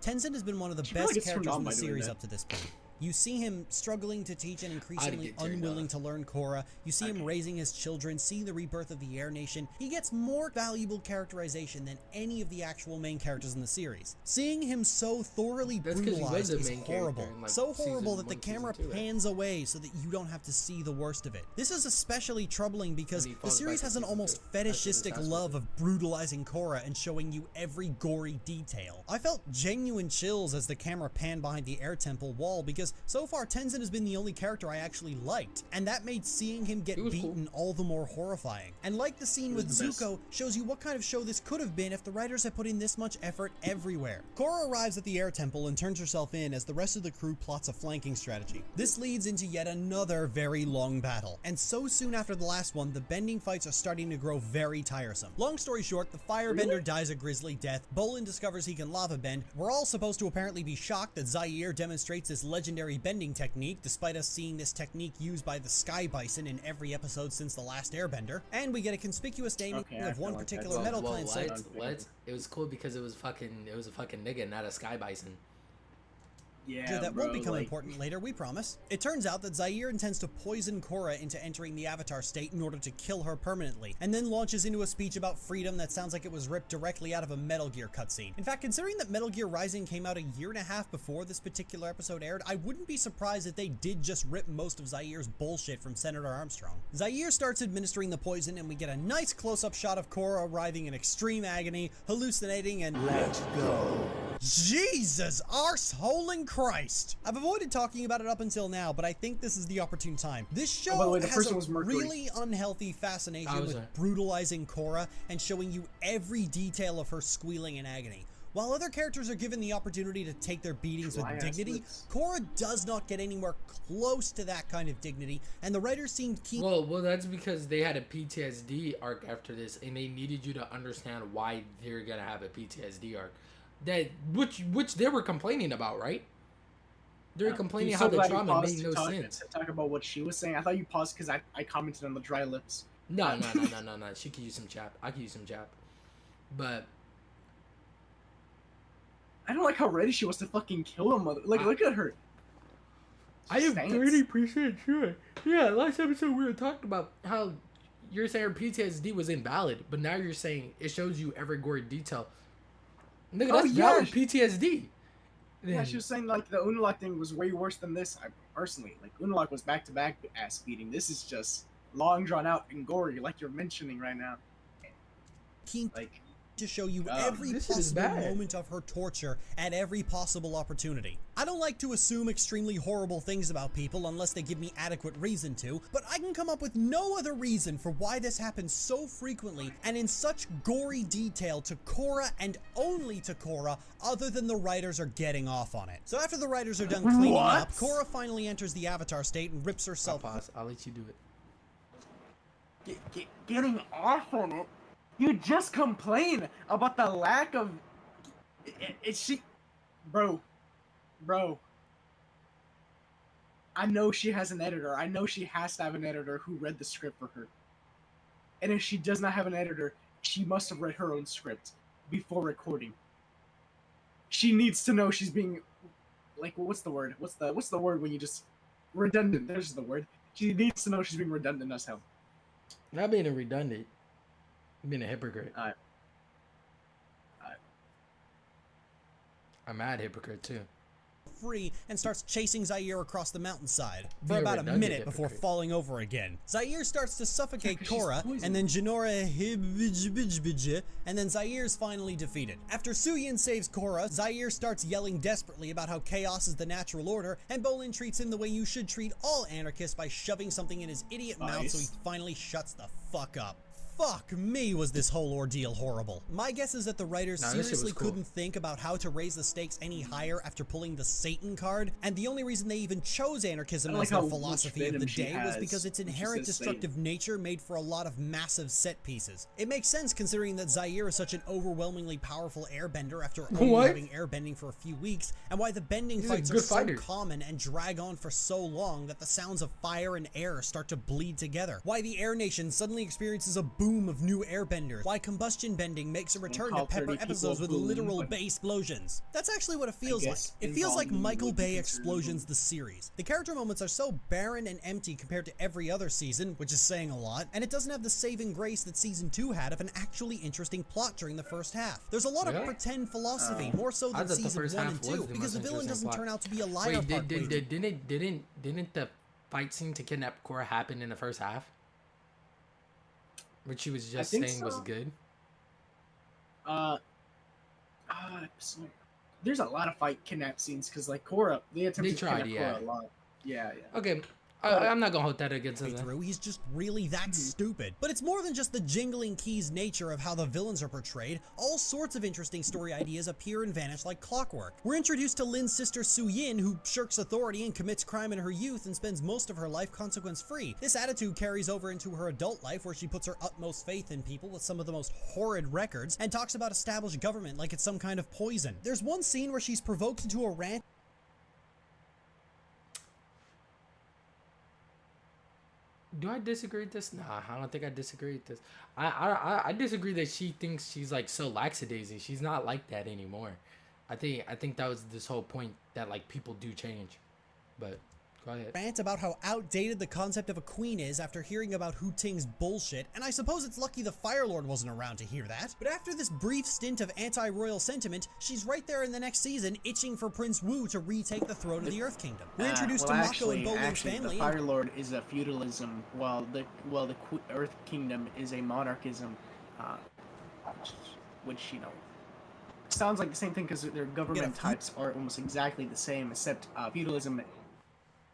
Tenzin has been one of the best characters in the series up to this point. You see him struggling to teach and increasingly unwilling to learn Korra. You see him raising his children, seeing the rebirth of the Air Nation. He gets more valuable characterization than any of the actual main characters in the series. Seeing him so thoroughly brutalized is horrible. So horrible that the camera pans away so that you don't have to see the worst of it. This is especially troubling because the series has an almost fetishistic love of brutalizing Korra and showing you every gory detail. I felt genuine chills as the camera panned behind the Air Temple wall because so far Tenzin has been the only character I actually liked, and that made seeing him get beaten all the more horrifying. And like the scene with Zuko, shows you what kind of show this could have been if the writers had put in this much effort everywhere. Korra arrives at the Air Temple and turns herself in as the rest of the crew plots a flanking strategy. This leads into yet another very long battle, and so soon after the last one, the bending fights are starting to grow very tiresome. Long story short, the firebender dies a grisly death, Bolin discovers he can lava bend, we're all supposed to apparently be shocked that Zaire demonstrates this legendary bending technique, despite us seeing this technique used by the Sky Bison in every episode since The Last Airbender, and we get a conspicuous naming of one particular metal clan. What? It was cool because it was a fucking nigga, not a Sky Bison. Yeah, that won't become important later, we promise. It turns out that Zaire intends to poison Korra into entering the Avatar state in order to kill her permanently, and then launches into a speech about freedom that sounds like it was ripped directly out of a Metal Gear cutscene. In fact, considering that Metal Gear Rising came out a year and a half before this particular episode aired, I wouldn't be surprised if they did just rip most of Zaire's bullshit from Senator Armstrong. Zaire starts administering the poison, and we get a nice close-up shot of Korra arriving in extreme agony, hallucinating, and let go. Jesus, arse-holing Christ! I've avoided talking about it up until now, but I think this is the opportune time. This show has a really unhealthy fascination with brutalizing Korra and showing you every detail of her squealing in agony. While other characters are given the opportunity to take their beatings with dignity, Korra does not get anywhere close to that kind of dignity, and the writers seemed keen. Well, that's because they had a PTSD arc after this, and they needed you to understand why they're gonna have a PTSD arc. Which they were complaining about, right? They were complaining how the trauma made no sense. To talk about what she was saying. I thought you paused because I commented on the dry lips. No. She could use some chap. I could use some chap. But I don't like how ready she was to fucking kill him. Like, look at her. I am 30% sure. Yeah, last episode we were talking about how you're saying her PTSD was invalid, but now you're saying it shows you every gory detail. Nigga, that's valid PTSD. Yeah, she was saying like the Unalaq thing was way worse than this. I personally like Unalaq was back-to-back ass beating. This is just long drawn out and gory, like you're mentioning right now. Like to show you every possible moment of her torture at every possible opportunity. I don't like to assume extremely horrible things about people unless they give me adequate reason to, but I can come up with no other reason for why this happens so frequently and in such gory detail to Korra and only to Korra, other than the writers are getting off on it. So after the writers are done cleaning up, Korra finally enters the Avatar state and rips herself. I'll let you do it. Getting off on it? You just complain about the lack of... Bro. I know she has an editor. I know she has to have an editor who read the script for her. And if she does not have an editor, she must have read her own script before recording. She needs to know she's being... Like, what's the word? What's the word when you just redundant. There's the word. She needs to know she's being redundant as hell. Not being a redundant. Being a hypocrite. I'm mad hypocrite too. Free and starts chasing Zaire across the mountainside for about a minute before falling over again. Zaire starts to suffocate Korra, and then Jinora and then Zaire's finally defeated. After Suyin saves Korra, Zaire starts yelling desperately about how chaos is the natural order, and Bolin treats him the way you should treat all anarchists by shoving something in his idiot mouth so he finally shuts the fuck up. Fuck me, was this whole ordeal horrible. My guess is that the writers seriously couldn't think about how to raise the stakes any higher after pulling the Satan card, and the only reason they even chose anarchism as their philosophy of the day was because its inherent destructive nature made for a lot of massive set pieces. It makes sense considering that Zaire is such an overwhelmingly powerful airbender after only having airbending for a few weeks, and why the bending fights are so common and drag on for so long that the sounds of fire and air start to bleed together. Why the Air Nation suddenly experiences a boom of new airbenders. Why combustion bending makes a return to pepper episodes with literal Bay explosions. That's actually what it feels like. It feels like Michael Bay Explosions the series. The character moments are so barren and empty compared to every other season, which is saying a lot, and it doesn't have the saving grace that season 2 had of an actually interesting plot during the first half. There's a lot of pretend philosophy, more so than season 1 and 2, because the villain doesn't turn out to be a liar. Wait, didn't the fight scene to kidnap Korra happen in the first half? Which she was just saying was good. There's a lot of fight kidnap scenes because like Korra, they attempted to kidnap Korra a lot. Yeah. Okay. I'm not gonna hold that against him. He's just really that stupid. But it's more than just the jingling keys nature of how the villains are portrayed. All sorts of interesting story ideas appear and vanish like clockwork. We're introduced to Lin's sister Suyin, who shirks authority and commits crime in her youth and spends most of her life consequence-free. This attitude carries over into her adult life, where she puts her utmost faith in people with some of the most horrid records and talks about established government like it's some kind of poison. There's one scene where she's provoked into a rant. Do I disagree with this? Nah, I don't think I disagree with this. I disagree that she thinks she's like so lackadaisy. She's not like that anymore. I think that was this whole point that like people do change. But go ahead. Rant about how outdated the concept of a queen is after hearing about Hu Ting's bullshit, and I suppose it's lucky the Fire Lord wasn't around to hear that. But after this brief stint of anti-royal sentiment, she's right there in the next season itching for Prince Wu to retake the throne of the Earth Kingdom. We're introduced to Mako and Bolin's family. The Fire Lord is a feudalism, while the Earth Kingdom is a monarchism, which you know sounds like the same thing because their government types are almost exactly the same, except feudalism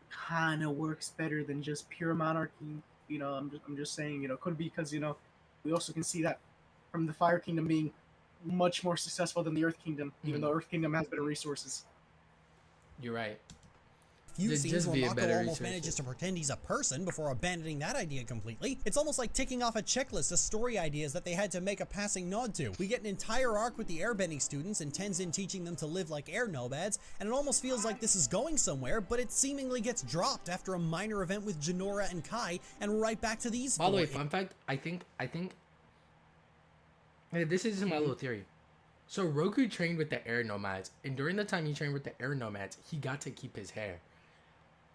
kind of works better than just pure monarchy. You know, I'm just saying, you know, could be because, you know, we also can see that from the Fire Kingdom being much more successful than the Earth Kingdom, even though Earth Kingdom has better resources. You're right. Few scenes where Mako almost manages to pretend he's a person before abandoning that idea completely. It's almost like ticking off a checklist of story ideas that they had to make a passing nod to. We get an entire arc with the airbending students and Tenzin teaching them to live like air nomads, and it almost feels like this is going somewhere, but it seemingly gets dropped after a minor event with Jinora and Kai, and right back to these. By the way, fun fact, I think this is my little theory. So Roku trained with the air nomads, and during the time he trained with the air nomads, he got to keep his hair.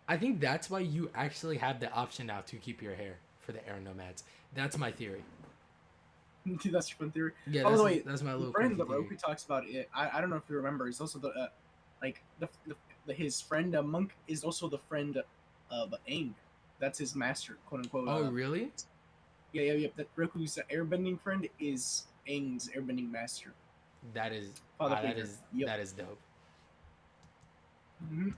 I think that's why you actually have the option now to keep your hair for the air nomads. That's my theory. Dude, that's your fun theory. Yeah, that's my little friend that Roku talks about it. I don't know if you remember. He's also the his friend Monk is also the friend of Aang. That's his master, quote unquote. Oh, really? Yeah. That Roku's airbending friend is Aang's airbending master. That is dope. Mm-hmm.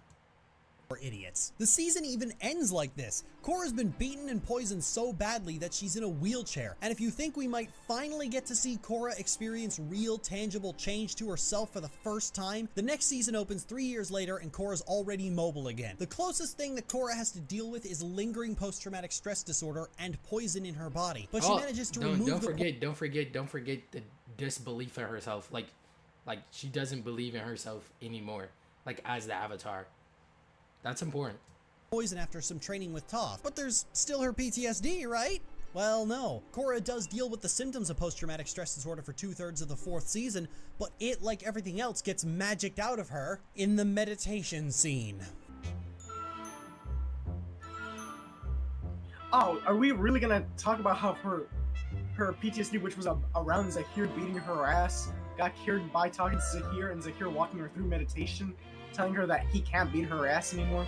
Idiots. The season even ends like this. Korra's been beaten and poisoned so badly that she's in a wheelchair, and if you think we might finally get to see Korra experience real tangible change to herself for the first time, the next season opens 3 years later and Korra's already mobile again. The closest thing that Korra has to deal with is lingering post-traumatic stress disorder and poison in her body, but she manages to remove don't forget the disbelief in herself. Like she doesn't believe in herself anymore, like as the Avatar. That's important. Poison after some training with Toph, but there's still her PTSD, right? Well, no. Korra does deal with the symptoms of post-traumatic stress disorder for 2/3 of the 4th season, but it, like everything else, gets magicked out of her in the meditation scene. Oh, are we really gonna talk about how her PTSD, which was around Zahir beating her ass, got cured by talking to Zahir and Zahir walking her through meditation, telling her that he can't beat her ass anymore?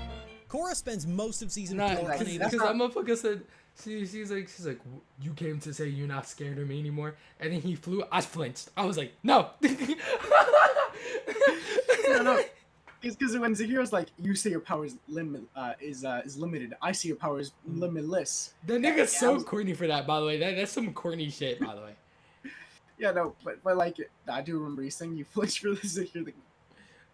Korra spends most of season 4 because that motherfucker said she's like you came to say you're not scared of me anymore, and then he flew. I flinched. I was like, no. No. Because when Zahir's like, you say your power is limited, I see your power is limitless. That nigga's so corny for that, by the way. That's some corny shit, by the way. Yeah, no, but like, I do remember you saying you flinched for the Zahir thing.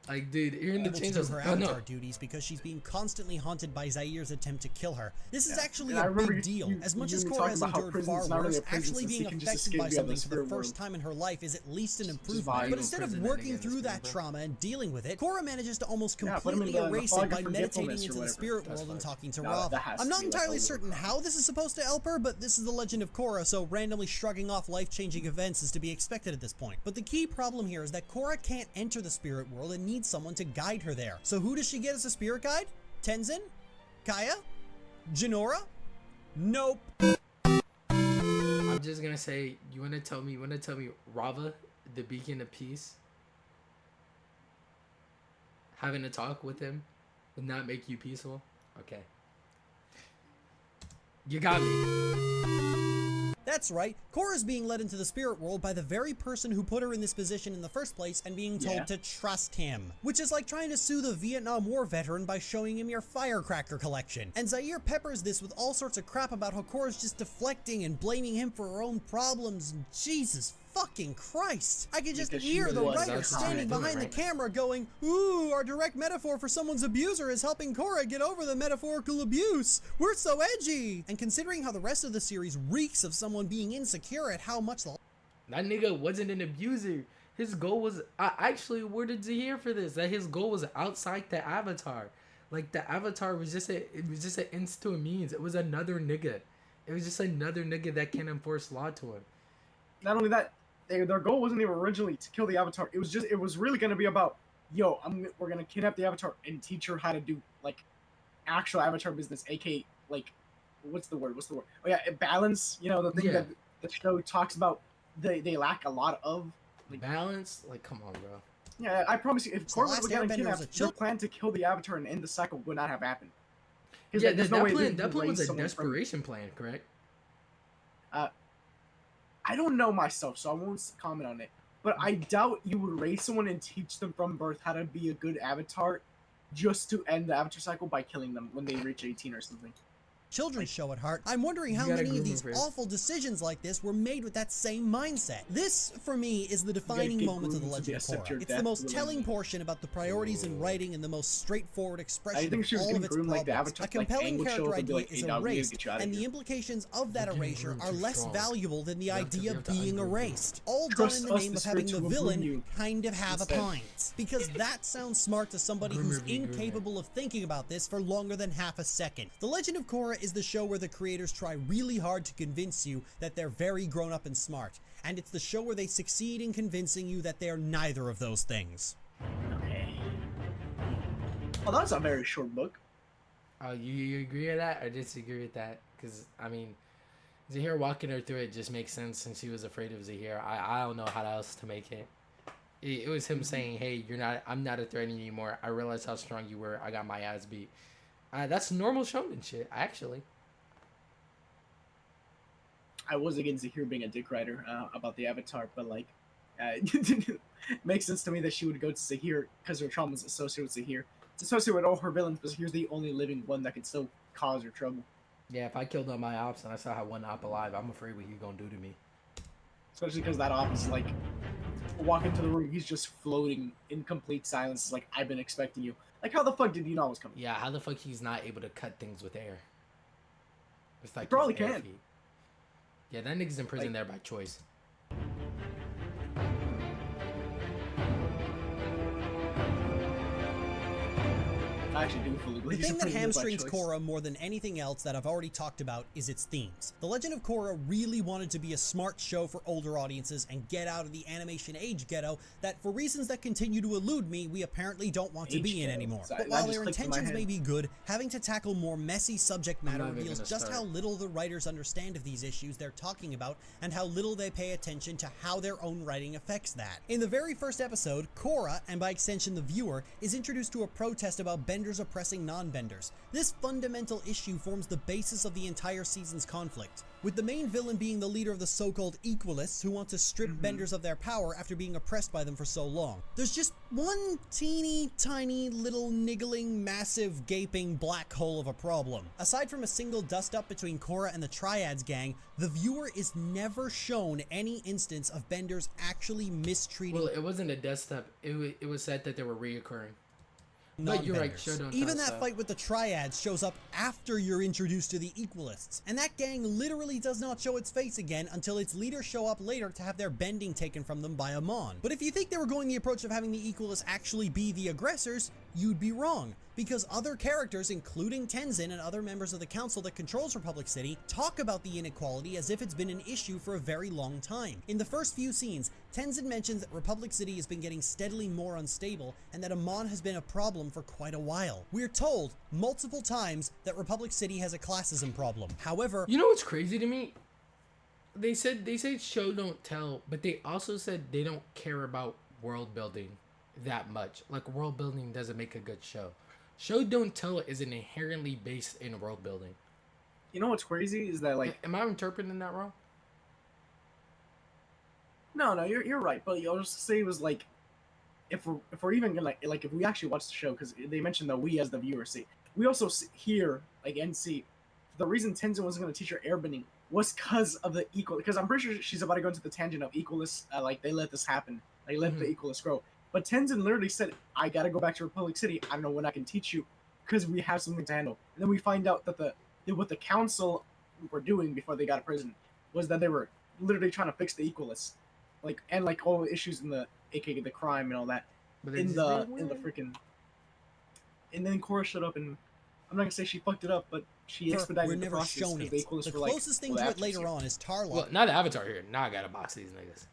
Like, dude, you're in the change of her avatar duties because she's being constantly haunted by Zahir's attempt to kill her. This is actually a big deal. As much as Korra has endured far worse, actually being affected by something for the first time in her life is at least an improvement. But instead of working through that trauma and dealing with it, Korra manages to almost completely erase it by meditating into the spirit world and talking to Rava. I'm not entirely certain how this is supposed to help her, but this is the legend of Korra, so randomly shrugging off life-changing events is to be expected at this point. But the key problem here is that Korra can't enter the spirit world and needs someone to guide her there. So who does she get as a spirit guide? Tenzin? Kaya? Jinora? Nope. I'm just gonna say, you wanna tell me Rava, the beacon of peace, having a talk with him would not make you peaceful? Okay. You got me. That's right, Korra's being led into the spirit world by the very person who put her in this position in the first place and being told to trust him. Which is like trying to sue the Vietnam War veteran by showing him your firecracker collection. And Zahir peppers this with all sorts of crap about how Korra's just deflecting and blaming him for her own problems, and Jesus fucking Christ. I can just hear the writer standing behind the camera going, ooh, our direct metaphor for someone's abuser is helping Korra get over the metaphorical abuse. We're so edgy. And considering how the rest of the series reeks of someone being insecure at how much the... That nigga wasn't an abuser. His goal was... I actually awarded Zahir for this. That his goal was outside the Avatar. Like, the Avatar was just an ends to a means. It was another nigga. It was just another nigga that can enforce law to him. Not only that, their goal wasn't even originally to kill the Avatar. It was really going to be about, yo, we're going to kidnap the Avatar and teach her how to do, like, actual Avatar business, aka, like, what's the word? Oh, yeah, balance, you know, the thing that the show talks about they lack a lot of. Like, balance? Like, come on, bro. Yeah, I promise you, if Korra was getting kidnapped, their plan to kill the Avatar and end the cycle would not have happened. Yeah, that plan was a desperation plan, correct? I don't know myself, so I won't comment on it. But I doubt you would raise someone and teach them from birth how to be a good Avatar just to end the Avatar cycle by killing them when they reach 18 or something. Children's show at heart. I'm wondering how many of these awful decisions like this were made with that same mindset. This, for me, is the defining moment of The Legend of Korra. It's the most telling portion about the priorities in writing and the most straightforward expression of all of its problems. A compelling character idea is erased, and the implications of that erasure are less valuable than the idea of being erased. All done in the name of having the villain kind of have a point. Because that sounds smart to somebody who's incapable of thinking about this for longer than half a second. The Legend of Korra is the show where the creators try really hard to convince you that they're very grown up and smart, and it's the show where they succeed in convincing you that they're neither of those things. Okay. Well, that's a very short book. Oh, you agree with that or disagree with that? Because, I mean, Zahir walking her through it just makes sense since she was afraid of Zahir. I don't know how else to make it. It was him saying, hey, I'm not a threat anymore. I realized how strong you were. I got my ass beat. That's normal shonen shit, actually. I was against Zahir being a dick rider about the Avatar, but like, it makes sense to me that she would go to Zahir because her trauma is associated with Zahir. It's associated with all her villains, but Zahir's the only living one that can still cause her trouble. Yeah, if I killed all my ops and I still have one op alive, I'm afraid what he's gonna do to me. Especially because that op is like, walk into the room, he's just floating in complete silence. It's like, I've been expecting you. Like, how the fuck did you know I was coming? Yeah, how the fuck he's not able to cut things with air? It's like he probably can. Feet. Yeah, that nigga's in prison there by choice. I actually do fully believe the thing that hamstrings Korra more than anything else that I've already talked about is its themes. The Legend of Korra really wanted to be a smart show for older audiences and get out of the animation age ghetto that, for reasons that continue to elude me, we apparently don't want to be in anymore. But while their intentions may be good, having to tackle more messy subject matter reveals just how little the writers understand of these issues they're talking about and how little they pay attention to how their own writing affects that. In the very first episode, Korra, and by extension the viewer, is introduced to a protest about benders oppressing non-benders. This fundamental issue forms the basis of the entire season's conflict, with the main villain being the leader of the so-called equalists who want to strip benders of their power after being oppressed by them for so long. There's just one teeny tiny little niggling massive gaping black hole of a problem. Aside from a single dust-up between Korra and the Triads gang, the viewer is never shown any instance of benders actually mistreating. Well, it wasn't a dust-up. It was said that they were reoccurring. But you're right, show don't even that fight with the Triads shows up after you're introduced to the Equalists, and that gang literally does not show its face again until its leaders show up later to have their bending taken from them by Amon. But if you think they were going the approach of having the Equalists actually be the aggressors, you'd be wrong, because other characters, including Tenzin and other members of the council that controls Republic City, talk about the inequality as if it's been an issue for a very long time. In the first few scenes, Tenzin mentions that Republic City has been getting steadily more unstable and that Amon has been a problem for quite a while. We're told multiple times that Republic City has a classism problem. However, you know what's crazy to me? They said show don't tell, but they also said they don't care about world building that much. Like, world building doesn't make a good show. Show don't tell isn't inherently based in world building. You know what's crazy is that, like, am I interpreting that wrong? No, you're right. But I'll just say it was like, if we're even gonna like if we actually watch the show, because they mentioned that we as the viewer see, we also hear and see the reason Tenzin wasn't gonna teach her airbending was because of the equal. Because I'm pretty sure she's about to go into the tangent of equalists. Like, they let this happen. They let the equalists grow. But Tenzin literally said, I gotta go back to Republic City. I don't know when I can teach you because we have something to handle. And then we find out that what the council were doing before they got a president was that they were literally trying to fix the equalists. And all the issues in the, aka the crime and all that. But in the freaking. And then Korra showed up, and I'm not gonna say she fucked it up, but she expedited the process. Shown it. The closest thing to it later on is Tarlok. Well, now the Avatar here. Now I gotta box these niggas.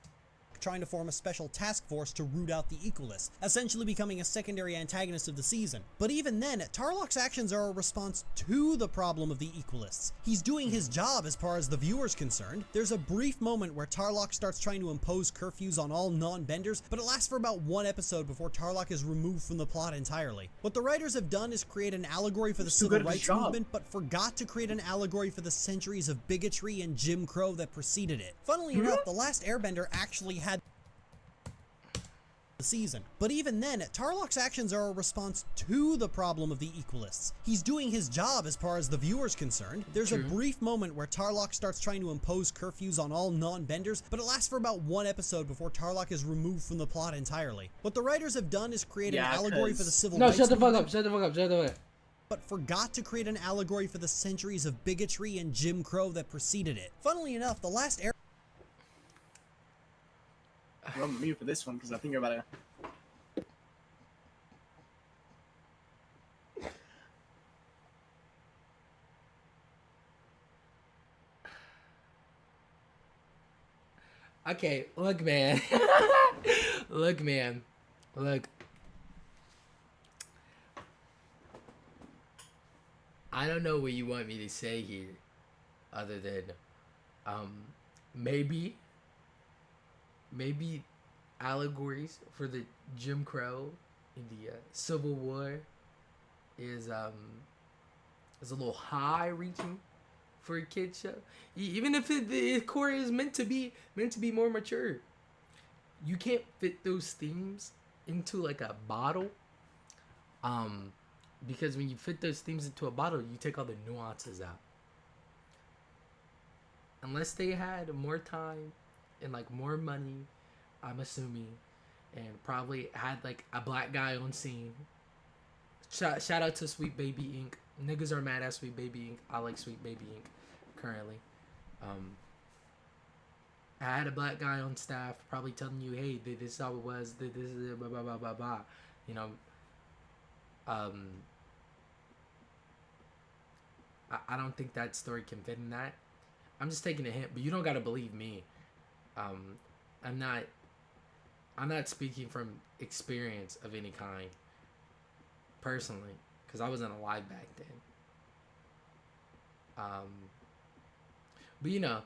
Trying to form a special task force to root out the Equalists, essentially becoming a secondary antagonist of the season. But even then, Tarlok's actions are a response to the problem of the Equalists. He's doing his job as far as the viewer's concerned. There's a brief moment where Tarlok starts trying to impose curfews on all non-benders, but it lasts for about one episode before Tarlok is removed from the plot entirely. What the writers have done is create an allegory for the civil rights movement, but forgot to create an allegory for the centuries of bigotry and Jim Crow that preceded it. Funnily enough, The Last Airbender actually had the season. But even then, Tarlok's actions are a response to the problem of the Equalists. He's doing his job as far as the viewer's concerned. There's a brief moment where Tarlok starts trying to impose curfews on all non-benders, but it lasts for about one episode before Tarlok is removed from the plot entirely. What the writers have done is create an allegory for the civil rights movement. No, shut the fuck up. But forgot to create an allegory for the centuries of bigotry and Jim Crow that preceded it. Funnily enough, The Last Airbender. I'm mute for this one because I think you're about to. Okay, look, man. Look. I don't know what you want me to say here, other than, maybe allegories for the Jim Crow in the Civil War is a little high reaching for a kid show. Even if Korra is meant to be more mature, you can't fit those themes into like a bottle. Because when you fit those themes into a bottle, you take all the nuances out. Unless they had more time and like more money, I'm assuming, and probably had like a black guy on scene. Shout out to Sweet Baby Inc. Niggas are mad at Sweet Baby Inc. I like Sweet Baby Inc. currently. I had a black guy on staff probably telling you, hey, this is how it was, this is blah blah blah blah blah. You know, I don't think that story can fit in that. I'm just taking a hint, but you don't gotta believe me. I'm not speaking from experience of any kind, personally, because I wasn't alive back then. But you know,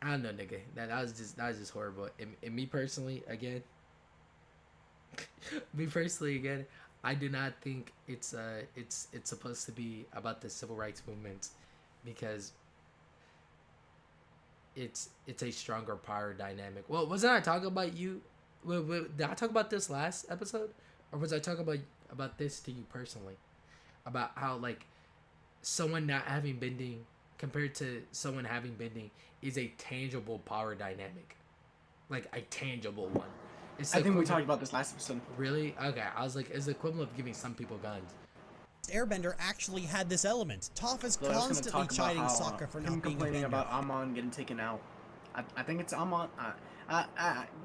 I don't know, nigga. That was just horrible. And me personally, again, I do not think it's supposed to be about the civil rights movement, because it's a stronger power dynamic. Well, wasn't I talking about you? Did I talk about this last episode, or was I talking about this to you personally? About how, like, someone not having bending compared to someone having bending is a tangible power dynamic, like a tangible one. I think we talked about this last episode. Really? Okay. I was like, it's the equivalent of giving some people guns. Airbender actually had this element. Toph is constantly chiding Sokka for not being complaining a bender. about Amon getting taken out. I think it's Amon.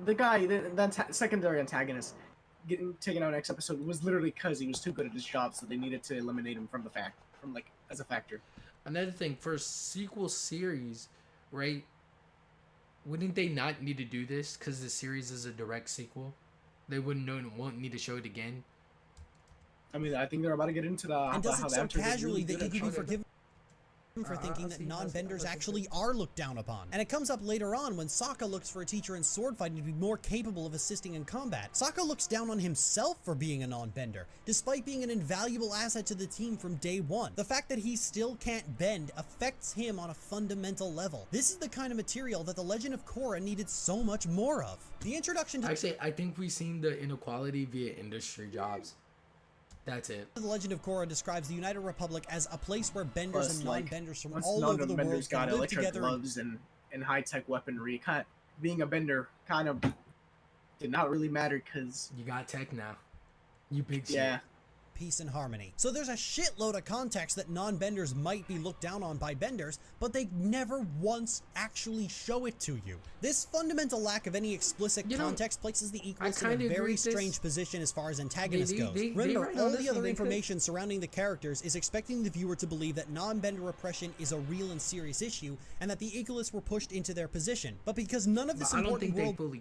The guy, the secondary antagonist, getting taken out next episode was literally because he was too good at his job, so they needed to eliminate him from as a factor. Another thing, for a sequel series, right? Wouldn't they not need to do this because the series is a direct sequel? They won't need to show it again. I mean, I think they're about to get into the. And does it so casually that you can be forgiven for thinking that non-benders actually are looked down upon. And it comes up later on when Sokka looks for a teacher in sword fighting to be more capable of assisting in combat. Sokka looks down on himself for being a non-bender, despite being an invaluable asset to the team from day one. The fact that he still can't bend affects him on a fundamental level. This is the kind of material that the Legend of Korra needed so much more of. The introduction to... Actually, I think we've seen the inequality via industry jobs. That's it. The Legend of Korra describes the United Republic as a place where benders and non-benders from all over the world can live together. Gloves and high-tech weaponry. Being a bender kind of did not really matter because... You got tech now. You big shit. Yeah. Peace and harmony. So there's a shitload of context that non-benders might be looked down on by benders, but they never once actually show it to you. This fundamental lack of any explicit context places the Equals in a very strange position as far as antagonist goes. Remember, all the other information surrounding the characters is expecting the viewer to believe that non-bender oppression is a real and serious issue, and that the Equalists were pushed into their position. But because none of this important world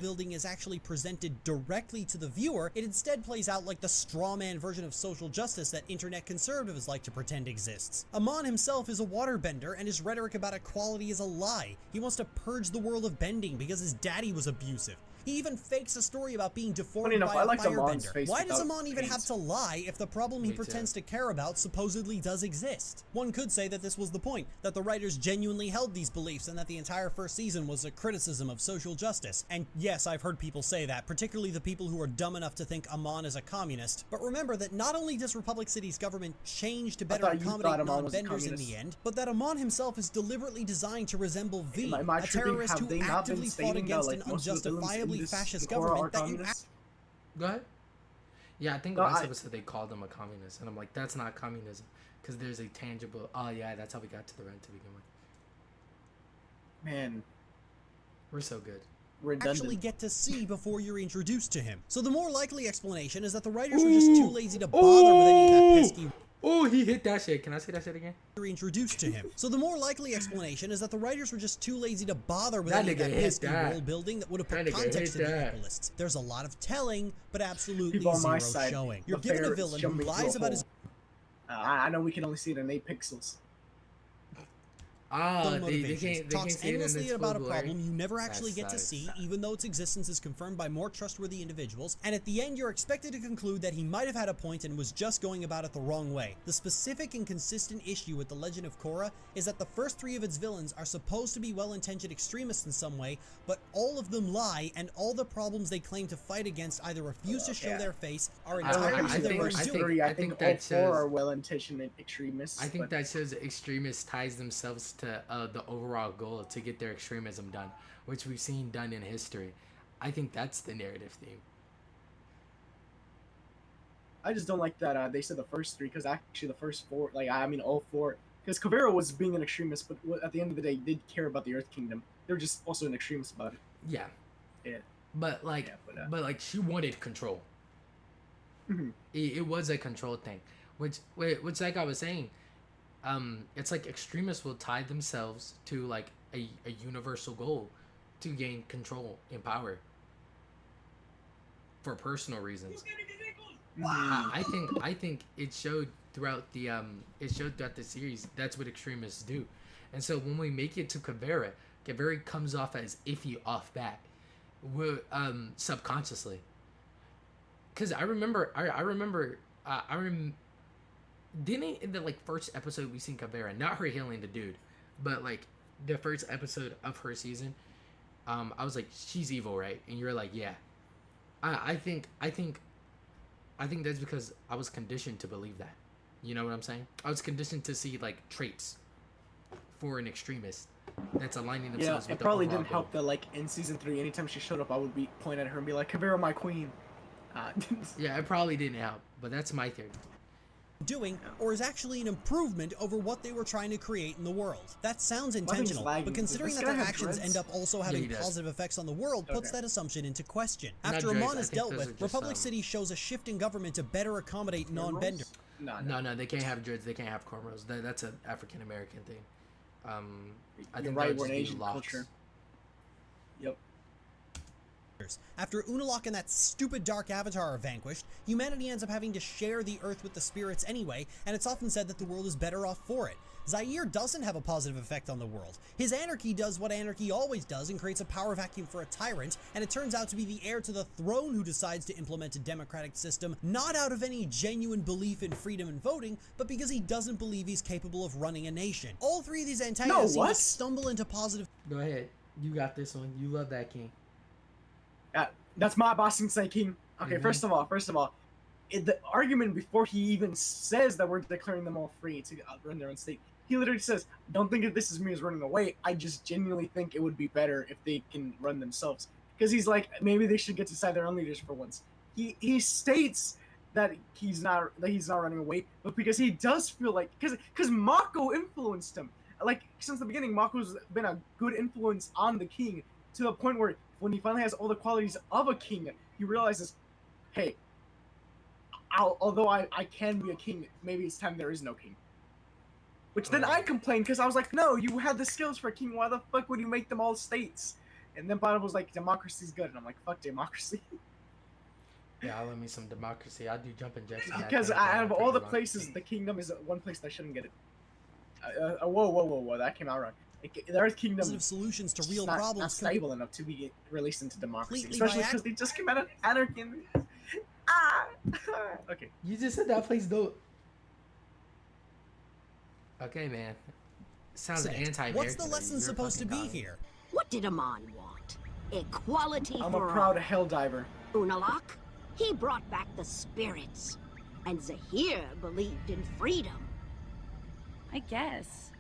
building is actually presented directly to the viewer, it instead plays out like the straw man version of social justice that internet conservatives like to pretend exists. Amon himself is a waterbender, and his rhetoric about equality is a lie. He wants to purge the world of bending because his daddy was abusive. He even fakes a story about being deformed by a firebender. Why does Amon even have to lie if the problem he pretends to care about supposedly does exist? One could say that this was the point, that the writers genuinely held these beliefs and that the entire first season was a criticism of social justice. And yes, I've heard people say that, particularly the people who are dumb enough to think Amon is a communist. But remember that not only does Republic City's government change to better accommodate non-benders in the end, but that Amon himself is deliberately designed to resemble V, a terrorist who actively fought against an unjustifiably fascist government that you... Go ahead. Yeah, I think last episode they called him a communist, and I'm like, that's not communism, because there's a tangible... Oh yeah, that's how we got to the rent to begin with. Man. We're so good. Actually get to see before you're introduced to him. So the more likely explanation is that the writers were just too lazy to bother with any of that pesky... Oh, he hit that shit. Can I say that shit again? Introduced to him. So the more likely explanation is that the writers were just too lazy to bother with any of that pesky world building that would have put context in the Equalists. There's a lot of telling, but absolutely zero showing. You're given a villain who lies about his... I know we can only see it in 8 pixels. They talks endlessly about a problem you never actually get to see, even though its existence is confirmed by more trustworthy individuals, and at the end you're expected to conclude that he might have had a point and was just going about it the wrong way. The specific and consistent issue with The Legend of Korra is that the first 3 of its villains are supposed to be well-intentioned extremists in some way, but all of them lie, and all the problems they claim to fight against either refuse to show their face, are entirely to their own doing. I think all 4 are well-intentioned extremists. I think that shows that extremists ties themselves to the overall goal to get their extremism done, which we've seen done in history. I think that's the narrative theme. I just don't like that they said the first 3, because actually the first 4, all 4, because Kavera was being an extremist, but at the end of the day, did care about the Earth Kingdom. They're just also an extremist about it. Yeah. Yeah. But like she wanted control. It was a control thing, which like I was saying, it's like extremists will tie themselves to like a universal goal to gain control and power for personal reasons. I think it showed throughout the series. That's what extremists do, and so when we make it to Kavera comes off as iffy off bat, subconsciously. Because didn't in the like first episode we seen Kavera, not her healing the dude, but like the first episode of her season, I was like, she's evil, right? And you're like, yeah. I think that's because I was conditioned to believe that. You know what I'm saying? I was conditioned to see like traits for an extremist that's aligning themselves with it probably didn't help that like in season 3, anytime she showed up, I would be point at her and be like, Kavera, my queen. Yeah, it probably didn't help, but that's my theory. Doing, or is actually an improvement over what they were trying to create in the world. That sounds intentional, but considering that their actions end up also having positive effects on the world puts that assumption into question. After Amon is dealt with, Republic City shows a shift in government to better accommodate non-benders. No, they can't have dreads, they can't have cornrows. That's an African American thing. I think right, we're an Asian culture. Yep. After Unalaq and that stupid dark avatar are vanquished, humanity ends up having to share the Earth with the spirits anyway, and it's often said that the world is better off for it. Zaire doesn't have a positive effect on the world. His anarchy does what anarchy always does and creates a power vacuum for a tyrant, and it turns out to be the heir to the throne who decides to implement a democratic system, not out of any genuine belief in freedom and voting, but because he doesn't believe he's capable of running a nation. All three of these antagonists seem to stumble into positive... Go ahead. You got this one. You love that, King. That's my boss inside King. Okay, first of all, the argument before he even says that we're declaring them all free to run their own state, he literally says, don't think of this as me as running away. I just genuinely think it would be better if they can run themselves. Because he's like, maybe they should get to decide their own leaders for once. He states that he's not running away, but because he does feel like, because Mako influenced him. Like, since the beginning, Mako's been a good influence on the king, to the point where when he finally has all the qualities of a king, he realizes, hey, although I can be a king, maybe it's time there is no king. Which then I complained, because I was like, no, you had the skills for a king, why the fuck would you make them all states? And then Bottom was like, democracy's good, and I'm like, fuck democracy. Yeah, I love me some democracy. I do jumping jacks. Because out of all the places, the kingdom is one place that shouldn't get it. Whoa, that came out wrong. Their kingdom positive solutions to real problems not stable enough to be released into democracy, especially because they just came out of anarchy. Okay. You just said that place though. Okay, man. Sounds anti-American. What's the lesson supposed to be here? What did Amon want? Equality I'm for a proud helldiver. Unalaq, he brought back the spirits, and Zahir believed in freedom. I guess.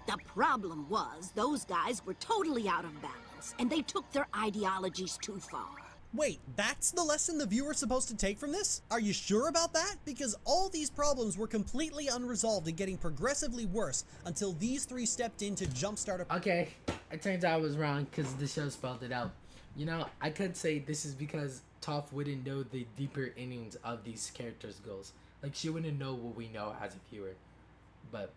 The problem was, those guys were totally out of balance, and they took their ideologies too far. Wait, that's the lesson the viewer's supposed to take from this? Are you sure about that? Because all these problems were completely unresolved and getting progressively worse until these three stepped in to jumpstart a... Okay, it turns out I was wrong because the show spelled it out. You know, I could say this is because Toph wouldn't know the deeper innings of these characters' goals. Like, she wouldn't know what we know as a viewer. But...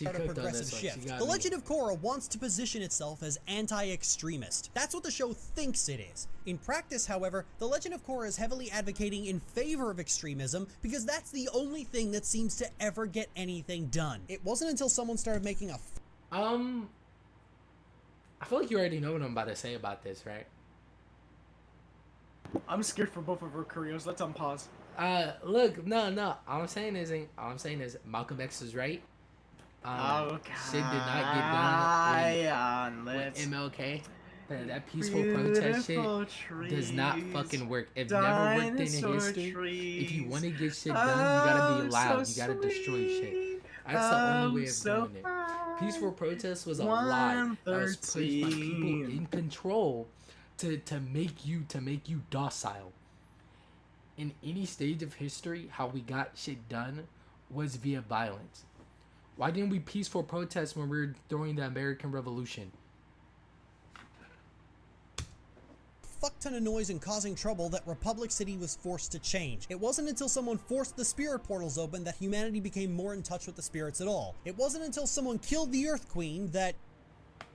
a progressive shift. The Legend of Korra wants to position itself as anti-extremist. That's what the show thinks it is. In practice, however, The Legend of Korra is heavily advocating in favor of extremism because that's the only thing that seems to ever get anything done. It wasn't until someone started making a I feel like you already know what I'm about to say about this, right? I'm scared for both of her careers. Let's unpause. Look, no. All I'm saying is Malcolm X is right. Shit did not get done with MLK. That peaceful protest shit does not fucking work. It never worked in history. If you want to get shit done, you gotta be loud. You gotta destroy shit. That's the only way of doing it. Peaceful protest was a lie that was pushed by people in control to make you docile. In any stage of history, how we got shit done was via violence. Why didn't we peaceful protest when we were during the American Revolution? fuck ton of noise and causing trouble that Republic City was forced to change. It wasn't until someone forced the spirit portals open that humanity became more in touch with the spirits at all. It wasn't until someone killed the Earth Queen that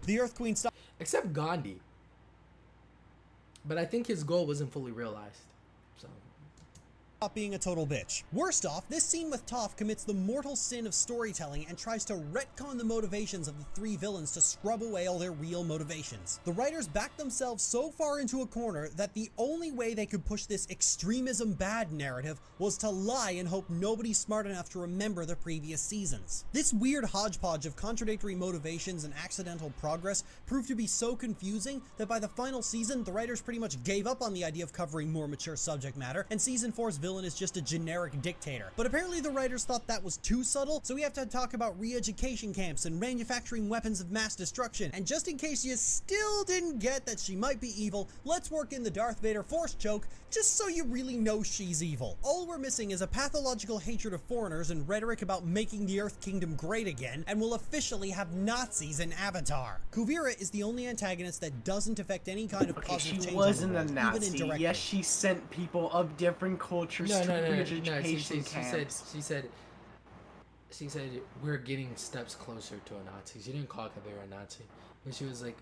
the Earth Queen stopped. Except Gandhi. But I think his goal wasn't fully realized. So. Being a total bitch. Worst off, this scene with Toph commits the mortal sin of storytelling and tries to retcon the motivations of the three villains to scrub away all their real motivations. The writers backed themselves so far into a corner that the only way they could push this extremism bad narrative was to lie and hope nobody's smart enough to remember the previous seasons. This weird hodgepodge of contradictory motivations and accidental progress proved to be so confusing that by the final season, the writers pretty much gave up on the idea of covering more mature subject matter, and season 4's villain is just a generic dictator. But apparently the writers thought that was too subtle, so we have to talk about re-education camps and manufacturing weapons of mass destruction. And just in case you still didn't get that she might be evil, let's work in the Darth Vader force choke just so you really know she's evil. All we're missing is a pathological hatred of foreigners and rhetoric about making the Earth Kingdom great again, and we'll officially have Nazis in Avatar. Kuvira is the only antagonist that doesn't affect any kind of positive change. She wasn't a Nazi. Yes, she sent people of different cultures to re-education camps. She said we're getting steps closer to a Nazi. She didn't call Kuvira a Nazi, but she was like,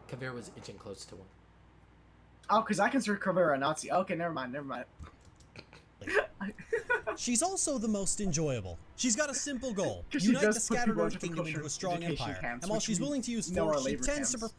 Kuvira was inching close to one. Oh, because I consider Korra a Nazi. Okay, never mind. She's also the most enjoyable. She's got a simple goal: unite the scattered Earth Kingdom into a strong empire. And while she's willing to use force, she tends to prefer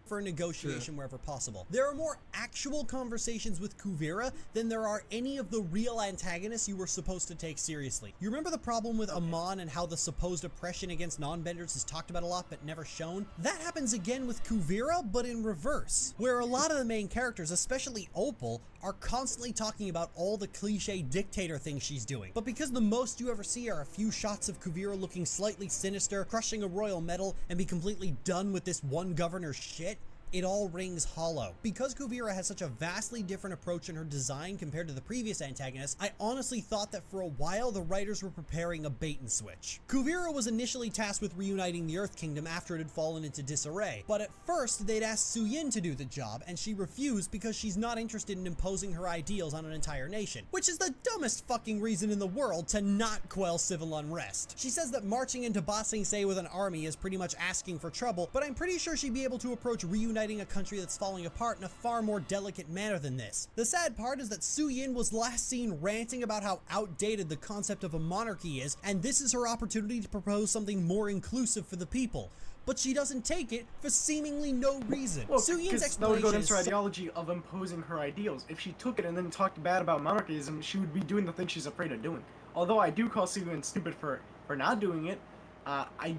for negotiation wherever possible. There are more actual conversations with Kuvira than there are any of the real antagonists you were supposed to take seriously. You remember the problem with Amon and how the supposed oppression against non-benders is talked about a lot but never shown? That happens again with Kuvira, but in reverse, where a lot of the main characters, especially Opal, are constantly talking about all the cliche dictator things she's doing. But because the most you ever see are a few shots of Kuvira looking slightly sinister, crushing a royal medal, and be completely done with this one governor's shit, it all rings hollow. Because Kuvira has such a vastly different approach in her design compared to the previous antagonists, I honestly thought that for a while the writers were preparing a bait and switch. Kuvira was initially tasked with reuniting the Earth Kingdom after it had fallen into disarray, but at first they'd asked Suyin to do the job, and she refused because she's not interested in imposing her ideals on an entire nation, which is the dumbest fucking reason in the world to not quell civil unrest. She says that marching into Ba Sing Se with an army is pretty much asking for trouble, but I'm pretty sure she'd be able to approach reuniting a country that's falling apart in a far more delicate manner than this. The sad part is that Suyin was last seen ranting about how outdated the concept of a monarchy is, and this is her opportunity to propose something more inclusive for the people. But she doesn't take it for seemingly no reason. Well, Suyin's explanation that would go against her ideology of imposing her ideals. If she took it and then talked bad about monarchism, she would be doing the thing she's afraid of doing. Although I do call Suyin stupid for not doing it, I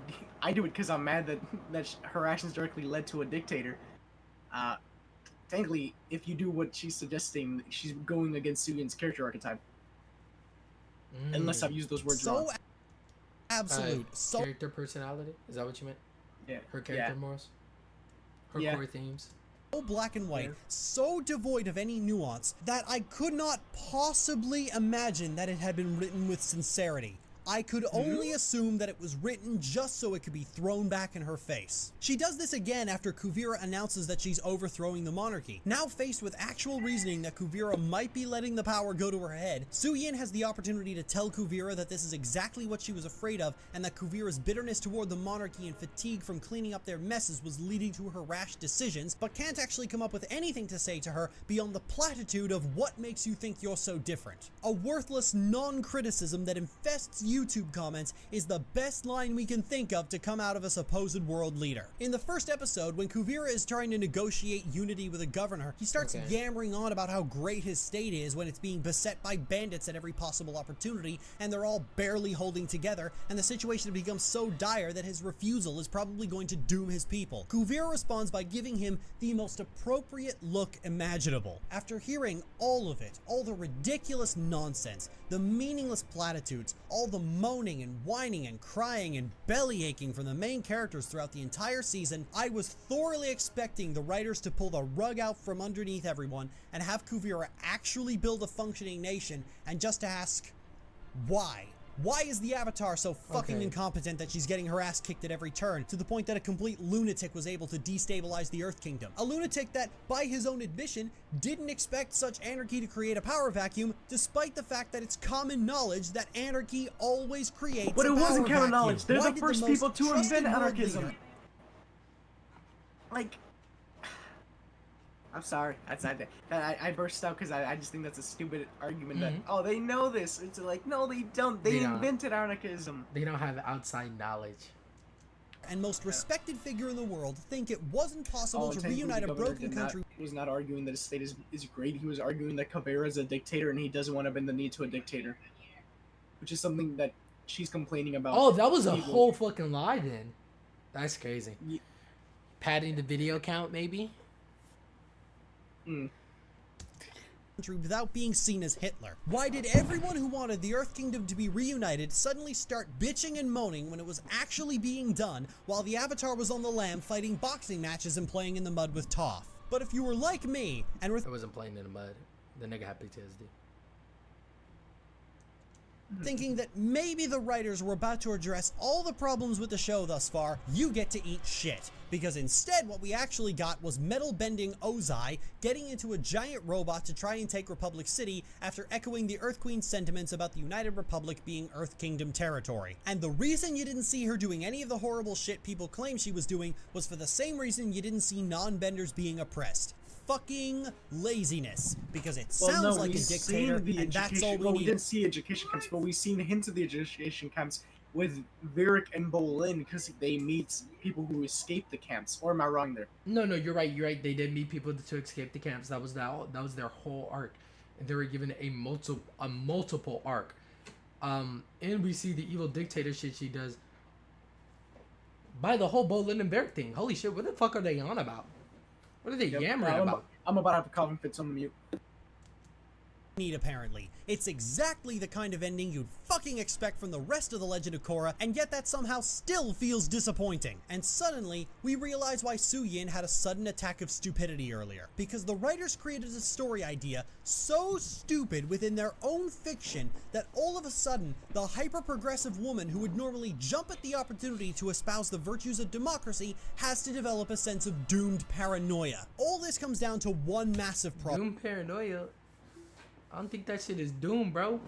do it because I'm mad that her actions directly led to a dictator. Technically, if you do what she's suggesting, she's going against Suyin's character archetype. Unless I've used those words wrong. Absolute. Character personality? Is that what you meant? Yeah. Her character morals? Her core themes? So black and white, so devoid of any nuance, that I could not possibly imagine that it had been written with sincerity. I could only assume that it was written just so it could be thrown back in her face. She does this again after Kuvira announces that she's overthrowing the monarchy. Now faced with actual reasoning that Kuvira might be letting the power go to her head, Suyin has the opportunity to tell Kuvira that this is exactly what she was afraid of, and that Kuvira's bitterness toward the monarchy and fatigue from cleaning up their messes was leading to her rash decisions, but can't actually come up with anything to say to her beyond the platitude of "what makes you think you're so different?" A worthless non-criticism that infests YouTube comments is the best line we can think of to come out of a supposed world leader. In the first episode, when Kuvira is trying to negotiate unity with a governor, he starts yammering on about how great his state is when it's being beset by bandits at every possible opportunity, and they're all barely holding together, and the situation becomes so dire that his refusal is probably going to doom his people. Kuvira responds by giving him the most appropriate look imaginable. After hearing all of it, all the ridiculous nonsense, the meaningless platitudes, all the moaning and whining and crying and belly aching from the main characters throughout the entire season, I was thoroughly expecting the writers to pull the rug out from underneath everyone and have Kuvira actually build a functioning nation, and just ask, why? Why is the Avatar so fucking incompetent that she's getting her ass kicked at every turn, to the point that a complete lunatic was able to destabilize the Earth Kingdom? A lunatic that, by his own admission, didn't expect such anarchy to create a power vacuum, despite the fact that it's common knowledge that anarchy always creates a power vacuum. But it wasn't common knowledge. They're the first people to invent anarchism. Like, I'm sorry. I burst out because I just think that's a stupid argument that, oh, they know this. It's like, no, they don't. They invented anarchism. They don't have outside knowledge. And most respected figure in the world think it wasn't possible to reunite a broken country. He was not arguing that his state is great. He was arguing that Cabrera is a dictator and he doesn't want to bend the knee to a dictator. Which is something that she's complaining about. Oh, that was a whole fucking lie then. That's crazy. Yeah. Padding the video count, maybe? Without being seen as Hitler. Why did everyone who wanted the Earth Kingdom to be reunited suddenly start bitching and moaning when it was actually being done, while the Avatar was on the lam fighting boxing matches and playing in the mud with Toph? But if you were like me and were I wasn't playing in the mud. The nigga had PTSD. Thinking that maybe the writers were about to address all the problems with the show thus far, you get to eat shit. Because instead what we actually got was metal-bending Ozai getting into a giant robot to try and take Republic City after echoing the Earth Queen's sentiments about the United Republic being Earth Kingdom territory. And the reason you didn't see her doing any of the horrible shit people claim she was doing was for the same reason you didn't see non-benders being oppressed. Fucking laziness, because it sounds like a dictator, and that's all we need. Well, we didn't see education camps, but we've seen hints of the education camps with Varric and Bolin, because they meet people who escaped the camps. Or am I wrong there? No, you're right. They did meet people to escape the camps. That was their whole arc, and they were given a multiple arc. And we see the evil dictator shit she does by the whole Bolin and Varric thing. Holy shit, what the fuck are they on about? What are they yammering about? I'm about to have a coughing fit, so I'm mute. Apparently. It's exactly the kind of ending you'd fucking expect from the rest of The Legend of Korra, and yet that somehow still feels disappointing. And suddenly, we realize why Suyin had a sudden attack of stupidity earlier. Because the writers created a story idea so stupid within their own fiction that all of a sudden, the hyper-progressive woman who would normally jump at the opportunity to espouse the virtues of democracy has to develop a sense of doomed paranoia. All this comes down to one massive problem. Doomed paranoia? I don't think that shit is doomed, bro.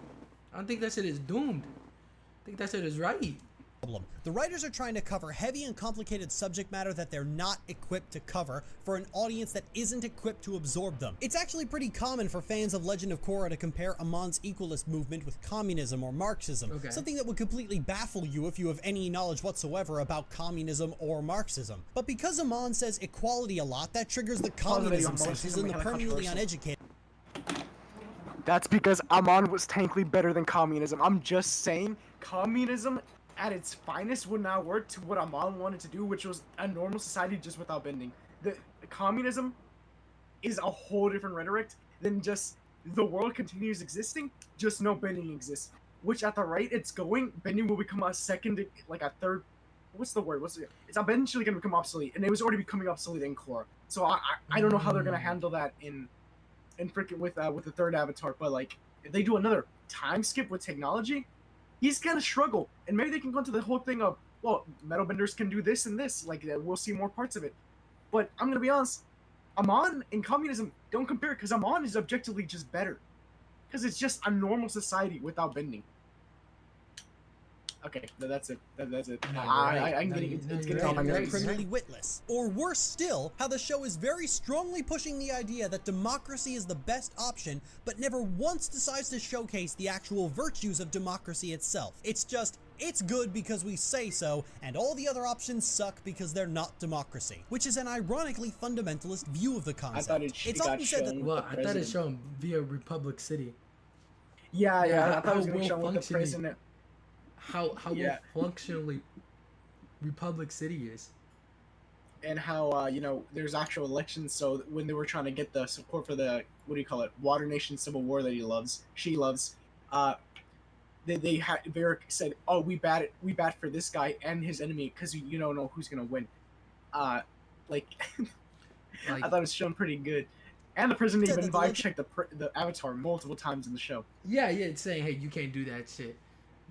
I don't think that shit is doomed. I think that shit is right. The writers are trying to cover heavy and complicated subject matter that they're not equipped to cover for an audience that isn't equipped to absorb them. It's actually pretty common for fans of Legend of Korra to compare Amon's equalist movement with communism or Marxism, something that would completely baffle you if you have any knowledge whatsoever about communism or Marxism. But because Amon says equality a lot, that triggers the communism senses in the permanently uneducated. That's because Amon was technically better than communism. I'm just saying, communism at its finest would not work to what Amon wanted to do, which was a normal society just without bending. The communism is a whole different rhetoric than just the world continues existing, just no bending exists. Which at the rate it's going, bending will become a second, like a third, what's the word? It's eventually going to become obsolete, and it was already becoming obsolete in Korra. So I don't know how they're going to handle that in freaking with the third Avatar, but like if they do another time skip with technology, he's gonna struggle, and maybe they can go into the whole thing of, well, metal benders can do this and this, like we'll see more parts of it. But I'm gonna be honest, Amon and communism don't compare, because Amon is objectively just better, because it's just a normal society without bending. Okay, that's it. That's it. I'm getting on my nerves. Criminally witless. Or worse still, how the show is very strongly pushing the idea that democracy is the best option, but never once decides to showcase the actual virtues of democracy itself. It's just, it's good because we say so, and all the other options suck because they're not democracy. Which is an ironically fundamentalist view of the concept. I thought it's often said that. Well, I thought it's shown via Republic City. Yeah, I thought it was going to show with the president. How functionally Republic City is, and how there's actual elections. So when they were trying to get the support for the Water Nation Civil War that she loves, Varric said, "Oh, we bat for this guy and his enemy because you don't know who's gonna win." I thought it was shown pretty good, and the president even vibe checked the Avatar multiple times in the show. Yeah, it's saying, "Hey, you can't do that shit."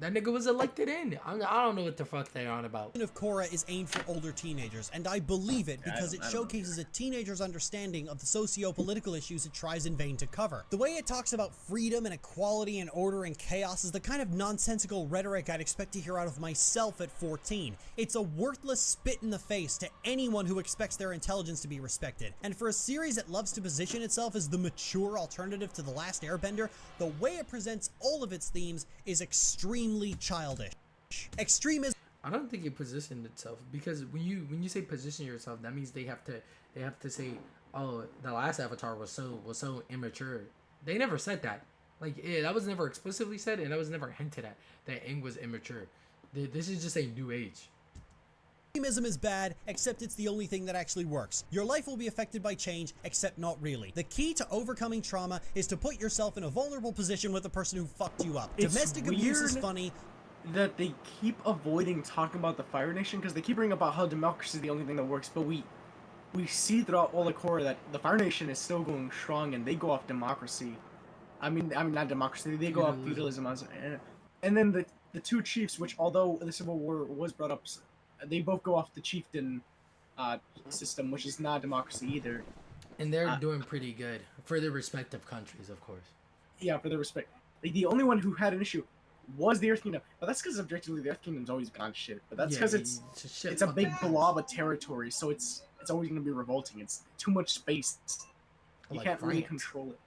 That nigga was elected in. I don't know what the fuck they're on about. Of Korra is aimed for older teenagers, and I believe it because it showcases a teenager's understanding of the socio-political issues it tries in vain to cover. The way it talks about freedom and equality and order and chaos is the kind of nonsensical rhetoric I'd expect to hear out of myself at 14. It's a worthless spit in the face to anyone who expects their intelligence to be respected. And for a series that loves to position itself as the mature alternative to The Last Airbender, the way it presents all of its themes is extremely childish. Extremism. I don't think it positioned itself, because when you say position yourself, that means they have to say, oh, the last Avatar was so immature. They never said that. Like, that was never explicitly said, and that was never hinted at that Aang was immature. This is just a new age. Extremism is bad, except it's the only thing that actually works. Your life will be affected by change, except not really. The key to overcoming trauma is to put yourself in a vulnerable position with the person who fucked you up. It's Domestic abuse is funny. That they keep avoiding talking about the Fire Nation, because they keep bringing about how democracy is the only thing that works, but we see throughout all the Korra that the Fire Nation is still going strong, and they go off democracy. I mean not democracy, they go off feudalism. And then the two chiefs, which although the Civil War was brought up, they both go off the chieftain system, which is not democracy either. And they're doing pretty good for their respective countries, of course. Yeah, for their respect. Like, the only one who had an issue was the Earth Kingdom, but that's because objectively the Earth Kingdom's always gone shit. But that's because it's a big blob of territory, so it's always going to be revolting. It's too much space. You can't really control it.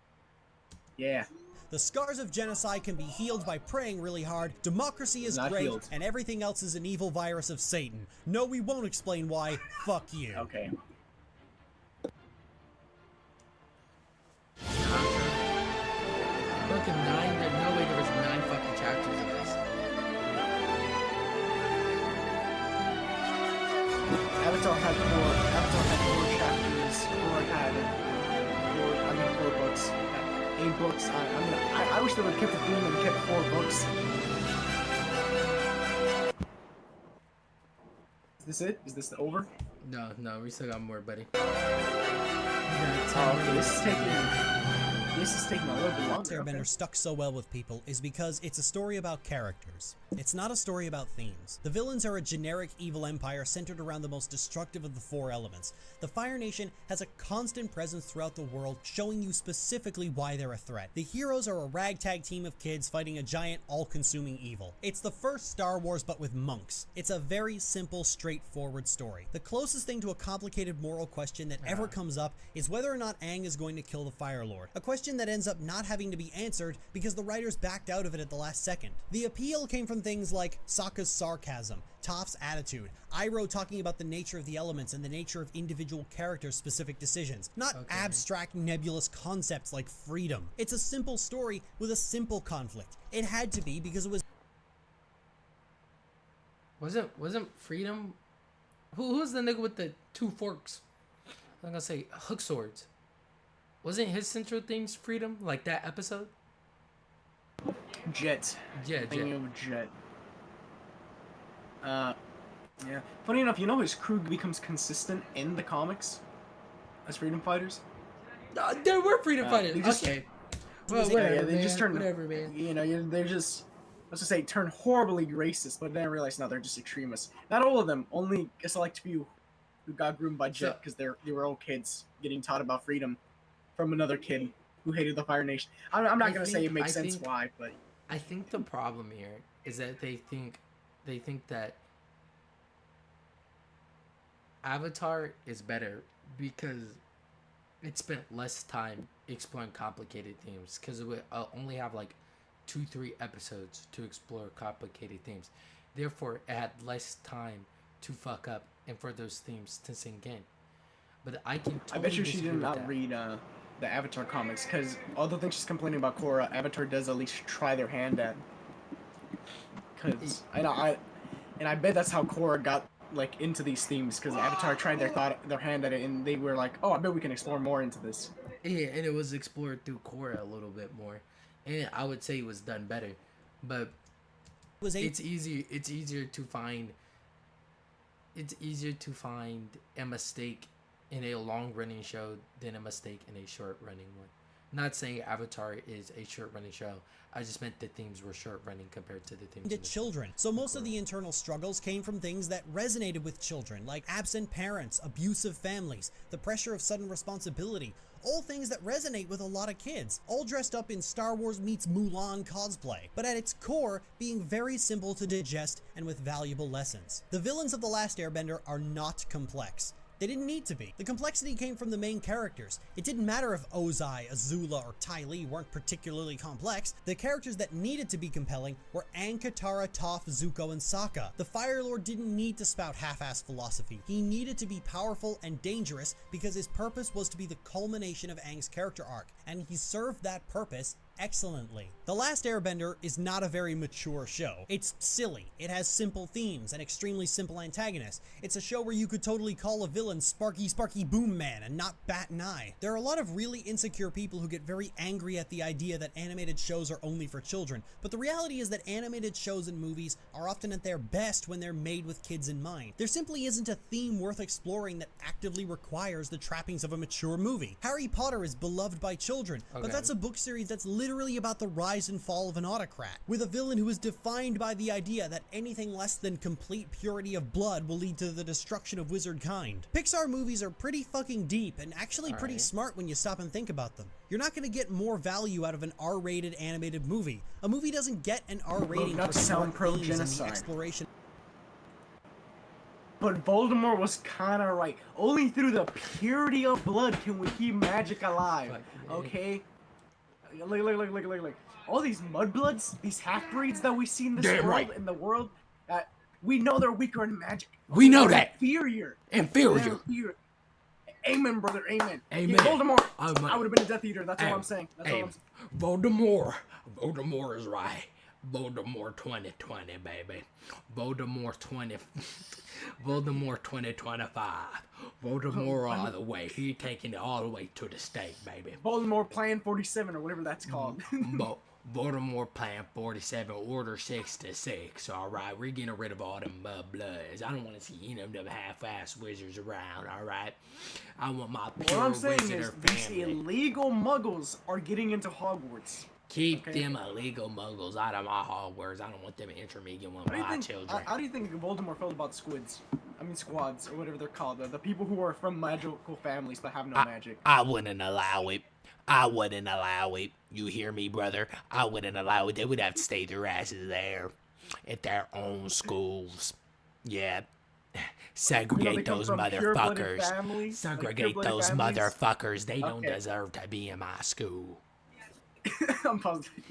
Yeah. The scars of genocide can be healed by praying really hard. Democracy is great, and everything else is an evil virus of Satan. No, we won't explain why. Fuck you. Okay. Fucking 9, there's no way there was 9 fucking chapters of this. Avatar had 4 chapters. Korra had 4 books. 8 books. I wish they would have kept the theme and kept 4 books. Is this it? Is this the over? No, we still got more, buddy. This is taking a little bit longer. Airbender stuck so well with people is because it's a story about characters. It's not a story about themes. The villains are a generic evil empire centered around the most destructive of the 4 elements. The Fire Nation has a constant presence throughout the world, showing you specifically why they're a threat. The heroes are a ragtag team of kids fighting a giant, all-consuming evil. It's the first Star Wars but with monks. It's a very simple, straightforward story. The closest thing to a complicated moral question that ever comes up is whether or not Aang is going to kill the Fire Lord. A question that ends up not having to be answered because the writers backed out of it at the last second. The appeal came from things like Sokka's sarcasm, Toph's attitude, Iroh talking about the nature of the elements and the nature of individual characters' specific decisions, not abstract nebulous concepts like freedom. It's a simple story with a simple conflict. It had to be because it wasn't freedom? Who's the nigga with the 2 forks? I'm gonna say hook swords. Wasn't his central themes freedom, like that episode? Jet. Jet. Yeah. Funny enough, you know his crew becomes consistent in the comics as freedom fighters? There were freedom fighters. Okay. Well, whatever, they just turn. Whatever, man. You know, they're just, let's just say, turn horribly racist, but then I realized, no, they're just extremists. Not all of them, only a select few who got groomed by Jet because they were all kids getting taught about freedom from another kid who hated the Fire Nation. I'm not gonna say it makes sense why, but I think the problem here is that they think that Avatar is better because it spent less time exploring complicated themes, because it would only have like 2-3 episodes to explore complicated themes. Therefore, it had less time to fuck up and for those themes to sink in. But I can totally I bet you she did not read the Avatar comics, because all the things she's complaining about Korra, Avatar does at least try their hand at. Because I bet that's how Korra got like into these themes, because Avatar tried their hand at it, and they were like, oh, I bet we can explore more into this. Yeah, and it was explored through Korra a little bit more, and I would say it was done better. But it's easier to find a mistake in a long running show than a mistake in a short running one. Not saying Avatar is a short-running show. I just meant the themes were short-running compared to the themes to children. So most of the internal struggles came from things that resonated with children, like absent parents, abusive families, the pressure of sudden responsibility, all things that resonate with a lot of kids, all dressed up in Star Wars meets Mulan cosplay, but at its core, being very simple to digest and with valuable lessons. The villains of The Last Airbender are not complex. They didn't need to be. The complexity came from the main characters. It didn't matter if Ozai, Azula, or Ty Lee weren't particularly complex. The characters that needed to be compelling were Aang, Katara, Toph, Zuko, and Sokka. The Fire Lord didn't need to spout half-assed philosophy. He needed to be powerful and dangerous because his purpose was to be the culmination of Aang's character arc, and he served that purpose excellently. The Last Airbender is not a very mature show. It's silly. It has simple themes and extremely simple antagonists. It's a show where you could totally call a villain Sparky Sparky Boom Man and not bat an eye. There are a lot of really insecure people who get very angry at the idea that animated shows are only for children, but the reality is that animated shows and movies are often at their best when they're made with kids in mind. There simply isn't a theme worth exploring that actively requires the trappings of a mature movie. Harry Potter is beloved by children, but that's a book series that's literally about the rise and fall of an autocrat, with a villain who is defined by the idea that anything less than complete purity of blood will lead to the destruction of wizard kind. Pixar movies are pretty fucking deep and actually pretty smart when you stop and think about them. You're not going to get more value out of an R-rated animated movie. A movie doesn't get an R rating for smart themes and the exploration. But Voldemort was kind of right. Only through the purity of blood can we keep magic alive. Okay? Look. All these mudbloods, these half-breeds that we see in this in the world, we know they're weaker in magic. We know that. Inferior. Amen, brother. Amen. Amen. Voldemort. I would have been a Death Eater. That's all I'm saying. Voldemort is right. Voldemort 2020, baby. Voldemort 2025. Voldemort all the way. He taking it all the way to the stake, baby. Voldemort Plan 47 or whatever that's called. Voldemort Plan 47, Order 66. All right, we're getting rid of all them bloods. I don't want to see them half-ass wizards around. All right, I want my pure what I'm saying wizard is family. These illegal muggles are getting into Hogwarts. Keep them illegal muggles out of my Hogwarts. I don't want them intermingling with my children. How do you think Voldemort felt about squads, or whatever they're called, the people who are from magical families but have no magic? I wouldn't allow it. I wouldn't allow it. You hear me, brother? I wouldn't allow it. They would have to stay their asses there at their own schools. Yeah. Segregate those motherfuckers. Segregate those motherfuckers. They don't deserve to be in my school. I'm positive.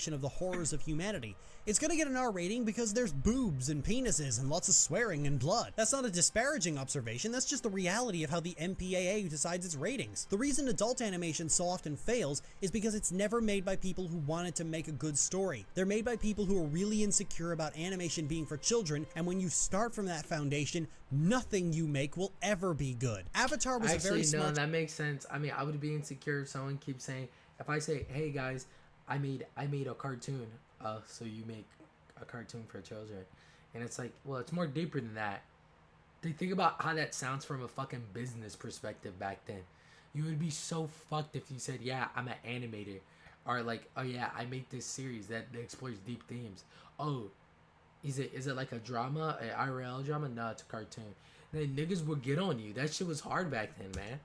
Of the horrors of humanity. It's gonna get an R rating because there's boobs and penises and lots of swearing and blood. That's not a disparaging observation, that's just the reality of how the MPAA decides its ratings. The reason adult animation so often fails is because it's never made by people who wanted to make a good story. They're made by people who are really insecure about animation being for children, and when you start from that foundation, nothing you make will ever be good. Avatar was a very smart... No, that makes sense. I mean, I would be insecure if someone keeps saying, if I say, hey guys, I made a cartoon. So you make a cartoon for children. And it's like, well, it's more deeper than that. Think about how that sounds from a fucking business perspective back then. You would be so fucked if you said, yeah, I'm an animator. Or like, oh yeah, I make this series that explores deep themes. Oh, is it like a drama, an IRL drama? No, it's a cartoon. And then niggas would get on you. That shit was hard back then, man.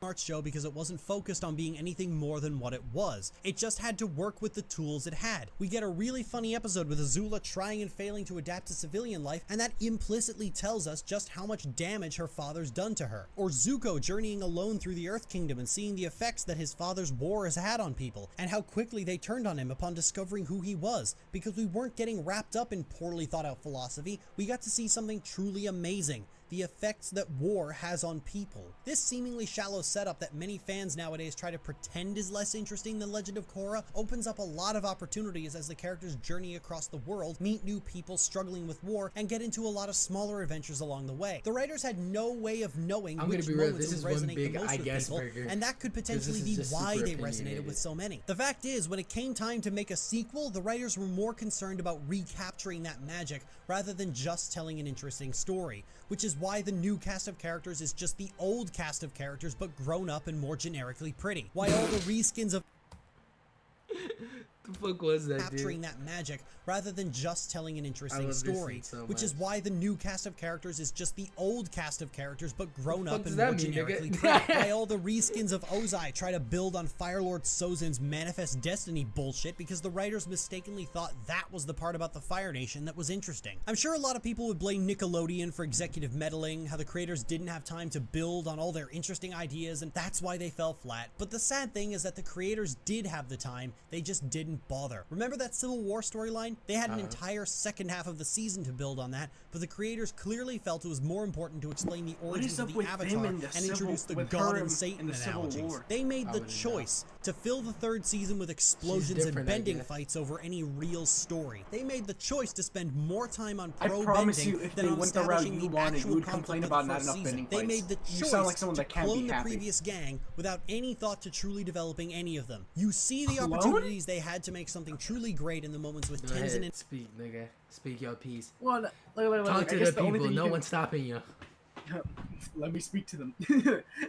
Smart show because it wasn't focused on being anything more than what it was. It just had to work with the tools it had. We get a really funny episode with Azula trying and failing to adapt to civilian life, and that implicitly tells us just how much damage her father's done to her. Or Zuko journeying alone through the Earth Kingdom and seeing the effects that his father's war has had on people, and how quickly they turned on him upon discovering who he was. Because we weren't getting wrapped up in poorly thought out philosophy, we got to see something truly amazing. The effects that war has on people. This seemingly shallow setup that many fans nowadays try to pretend is less interesting than Legend of Korra opens up a lot of opportunities as the characters journey across the world, meet new people struggling with war, and get into a lot of smaller adventures along the way. The writers had no way of knowing which moments would resonate the most with people, and that could potentially be why they resonated with so many. The fact is, when it came time to make a sequel, the writers were more concerned about recapturing that magic rather than just telling an interesting story, which is why the new cast of characters is just the old cast of characters but grown up and more generically pretty. Why all the reskins of the fuck was that, capturing that magic rather than just telling an interesting story, which is why the new cast of characters is just the old cast of characters but grown up and more generically pretty. Why all the reskins of Ozai try to build on Firelord Sozin's Manifest Destiny bullshit because the writers mistakenly thought that was the part about the Fire Nation that was interesting. I'm sure a lot of people would blame Nickelodeon for executive meddling, how the creators didn't have time to build on all their interesting ideas and that's why they fell flat, but the sad thing is that the creators did have the time, they just didn't bother. Remember that Civil War storyline? They had an entire second half of the season to build on that, but the creators clearly felt it was more important to explain the origins of the Avatar and introduce the God and Satan analogies. They made the choice to fill the third season with explosions and bending fights over any real story. They made the choice to spend more time on pro-bending than on establishing the actual conflict of the first season. They made the choice to clone the previous gang without any thought to truly developing any of them. You see the opportunities they had to make something truly great in the moments with Tenzin and speak, nigga. Speak your piece. Well, talk to the people. No one's stopping you. Let me speak to them.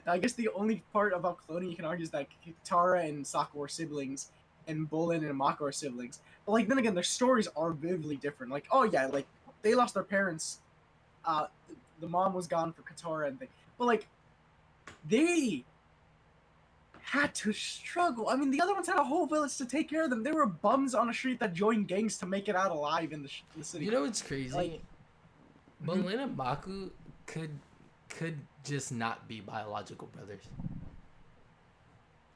I guess the only part about cloning you can argue is that Katara and Sokka were siblings, and Bolin and Mako are siblings. But like then again, their stories are vividly different. Like oh yeah, like they lost their parents. The mom was gone for Katara and things. But like they had to struggle. I mean, the other ones had a whole village to take care of them. They were bums on a street that joined gangs to make it out alive in the city. You know what's crazy? Like, Bolin and Baku could just not be biological brothers,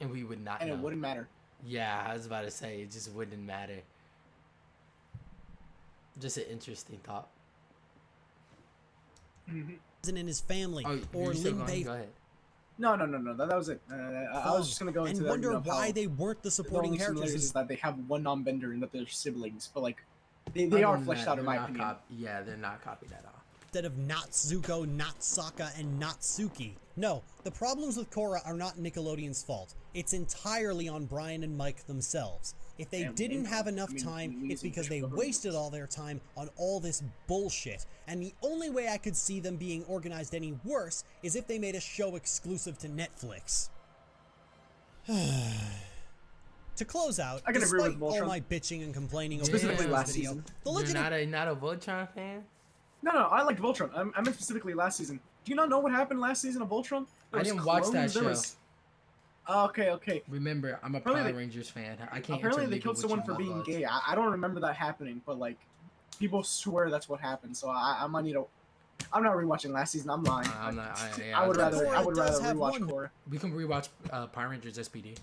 and we would not. And know. It wouldn't matter. Yeah, I was about to say it just wouldn't matter. Just an interesting thought. And in his family, or Ling Bei. Go ahead. No. That was it. I was just gonna go into and that. Wonder why they weren't the supporting characters. Is that they have one non-bender and that they're siblings, but like they are fleshed out in my opinion. Yeah, they're not copied at all. Instead of not Zuko, not Sokka, and not Suki. No, the problems with Korra are not Nickelodeon's fault. It's entirely on Brian and Mike themselves. If they didn't have enough time, it's because they wasted all their time on all this bullshit. And the only way I could see them being organized any worse is if they made a show exclusive to Netflix. To cllose out, despite all my bitching and complaining over specifically last season, you're not a Voltron fan? No, I liked Voltron. I meant specifically last season. Do you not know what happened last season of Voltron? I didn't watch that show. Okay. Remember, I'm a Power Rangers fan. I can't. Apparently, they killed someone for being gay. I don't remember that happening, but like, people swear that's what happened. So I might need to. I'm not rewatching last season. I'm lying. I would rather rewatch Korra. We can rewatch Power Rangers SPD.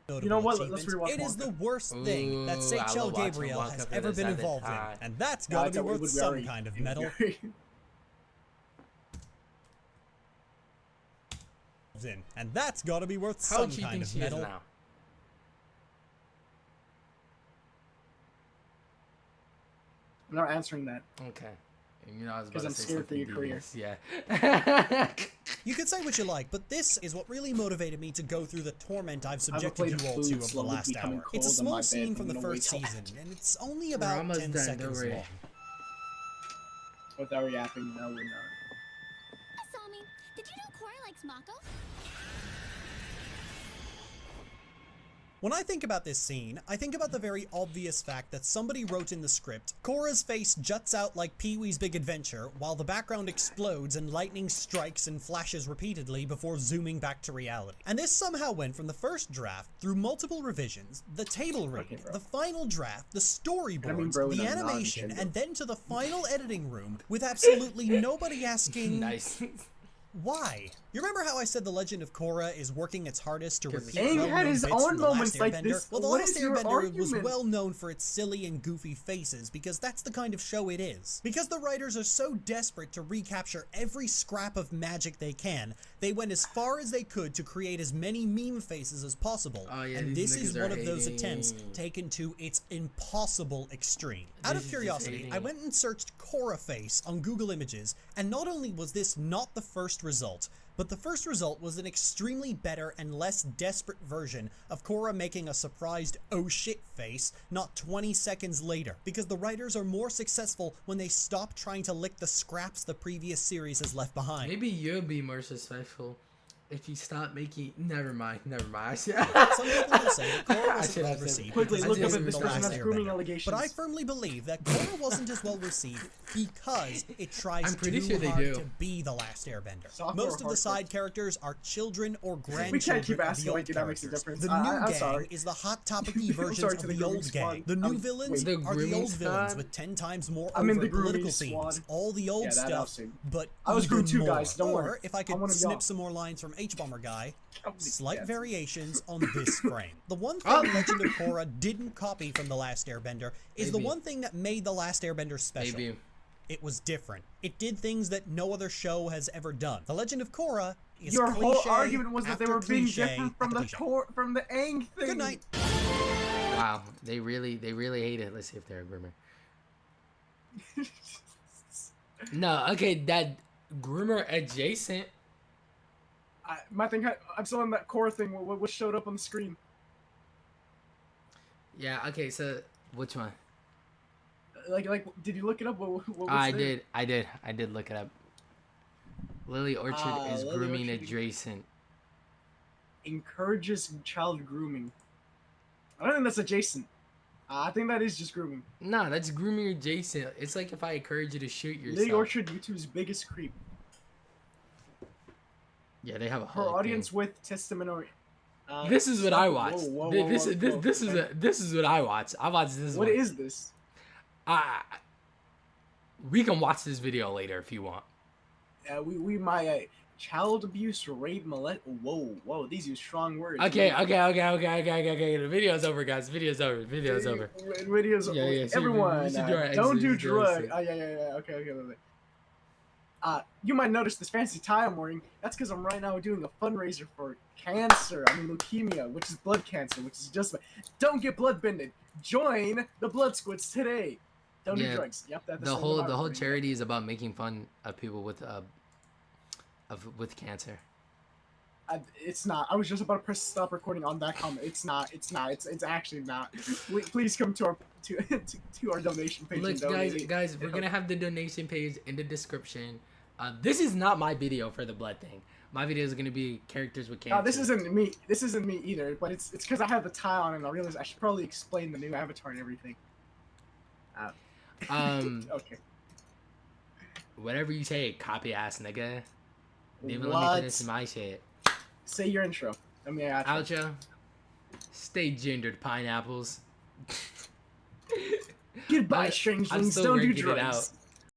You know what? Let's rewatch. It is the worst thing that Seychelles Gabriel has ever been involved in, and that's got to be worth some kind of medal. And that's got to be worth some kind of medal. Now? I'm not answering that. Okay. You know, I was about to say scared for your career. Yeah. You can say what you like, but this is what really motivated me to go through the torment I've subjected you all to over the last hour. It's a small scene from the first season, and it's only about 10 seconds long. Without yapping, no, we're not. Asami, did you know Korra likes Mako? When I think about this scene, I think about the very obvious fact that somebody wrote in the script, Korra's face juts out like Pee-wee's Big Adventure, while the background explodes and lightning strikes and flashes repeatedly before zooming back to reality. And this somehow went from the first draft, through multiple revisions, the table read, the final draft, the storyboards, the animation, and then to the final editing room, with absolutely nobody asking... Nice. Why? You remember how I said The Legend of Korra is working its hardest to repeat Aang had his own moments like this. Well, The Last Airbender was well known for its silly and goofy faces, because that's the kind of show it is. Because the writers are so desperate to recapture every scrap of magic they can, they went as far as they could to create as many meme faces as possible. And this is one of those attempts taken to its impossible extreme. Out of curiosity, I went and searched Korra face on Google Images, and not only was this not the first result, But the first result was an extremely better and less desperate version of Korra making a surprised oh shit face not 20 seconds later, because the writers are more successful when they stop trying to lick the scraps the previous series has left behind. Maybe you'll be more successful if you stop making... Never mind. Some people will say that Korra wasn't well received. Quickly look up if this the person last has grooming Airbender. allegations. But I firmly believe that Korra wasn't as well received because it tries I'm pretty too sure they hard do. to be the last Airbender. Soft Most or of the hardcore? side characters are children or We grandchildren can't keep of asking the old like that makes a characters. difference. The new I'm gang sorry. is the hot topic-y versions sorry of to the the old grooming gang. squad. The new villains The are the grooming old villains squad? with 10 times more I'm in the overt political grooming themes. squad. All the old Yeah, that stuff, outfit. but I was groomed even too, more. guys, don't or worry. if I I'm could one of snip y'all. some more lines from H-Bomber Guy, slight Yes. variations on this frame. The one thing Legend of Korra didn't copy from The Last Airbender is the Maybe. one thing that made The Last Airbender special. Maybe. It was different. It did things that no other show has ever done. The Legend of Korra is Your whole cliche argument was that they after were being cliche different from after the cliche. from the Aang thing. Good night. Wow, they really hate it. Let's see if they're a groomer. No, okay, that groomer adjacent. My thing, I'm still on that core thing. What showed up on the screen? Yeah, okay, so which one? Like, did you look it up? What was I there? did look it up. Lily Orchard is Lily grooming Orchard. adjacent. Encourages child grooming. I don't think that's adjacent. I think that is just grooming. No, that's grooming adjacent. It's like if I encourage you to shoot yourself. Lily Orchard, YouTube's biggest creep. Yeah, they have a Her whole audience thing. with testimony. This is what I watch. Whoa, This whoa. is what I watch. I watch this. What one. is this? We can watch this video later if you want. We might child abuse, rape, molest. Whoa! These are strong words. Okay. The video's over, guys. Video's over. Video's Yeah, so everyone, you should do our don't exit, do you should do our drugs. exit. Yeah. Okay. You might notice this fancy tie I'm wearing. That's because I'm right now doing a fundraiser for cancer. I mean leukemia, which is blood cancer, which is just. Don't get blood bended. Join the Blood Squids today. Don't do drugs. Yep, that's the whole charity is about making fun of people with cancer. It's not. I was just about to press stop recording on that comment. It's not. It's actually not. Please come to our donation page. Look, and guys, we're gonna have the donation page in the description. This is not my video for the blood thing. My video is gonna be characters with cancer. This isn't me. This isn't me either. But it's because I have the tie on and I realized I should probably explain the new avatar and everything. Okay. Whatever you say, copy ass nigga. Even let What? me finish my shit. Say your intro. Let me Outro. Stay gendered, pineapples. Goodbye, I'm strangelings. still Don't do working it drugs. out.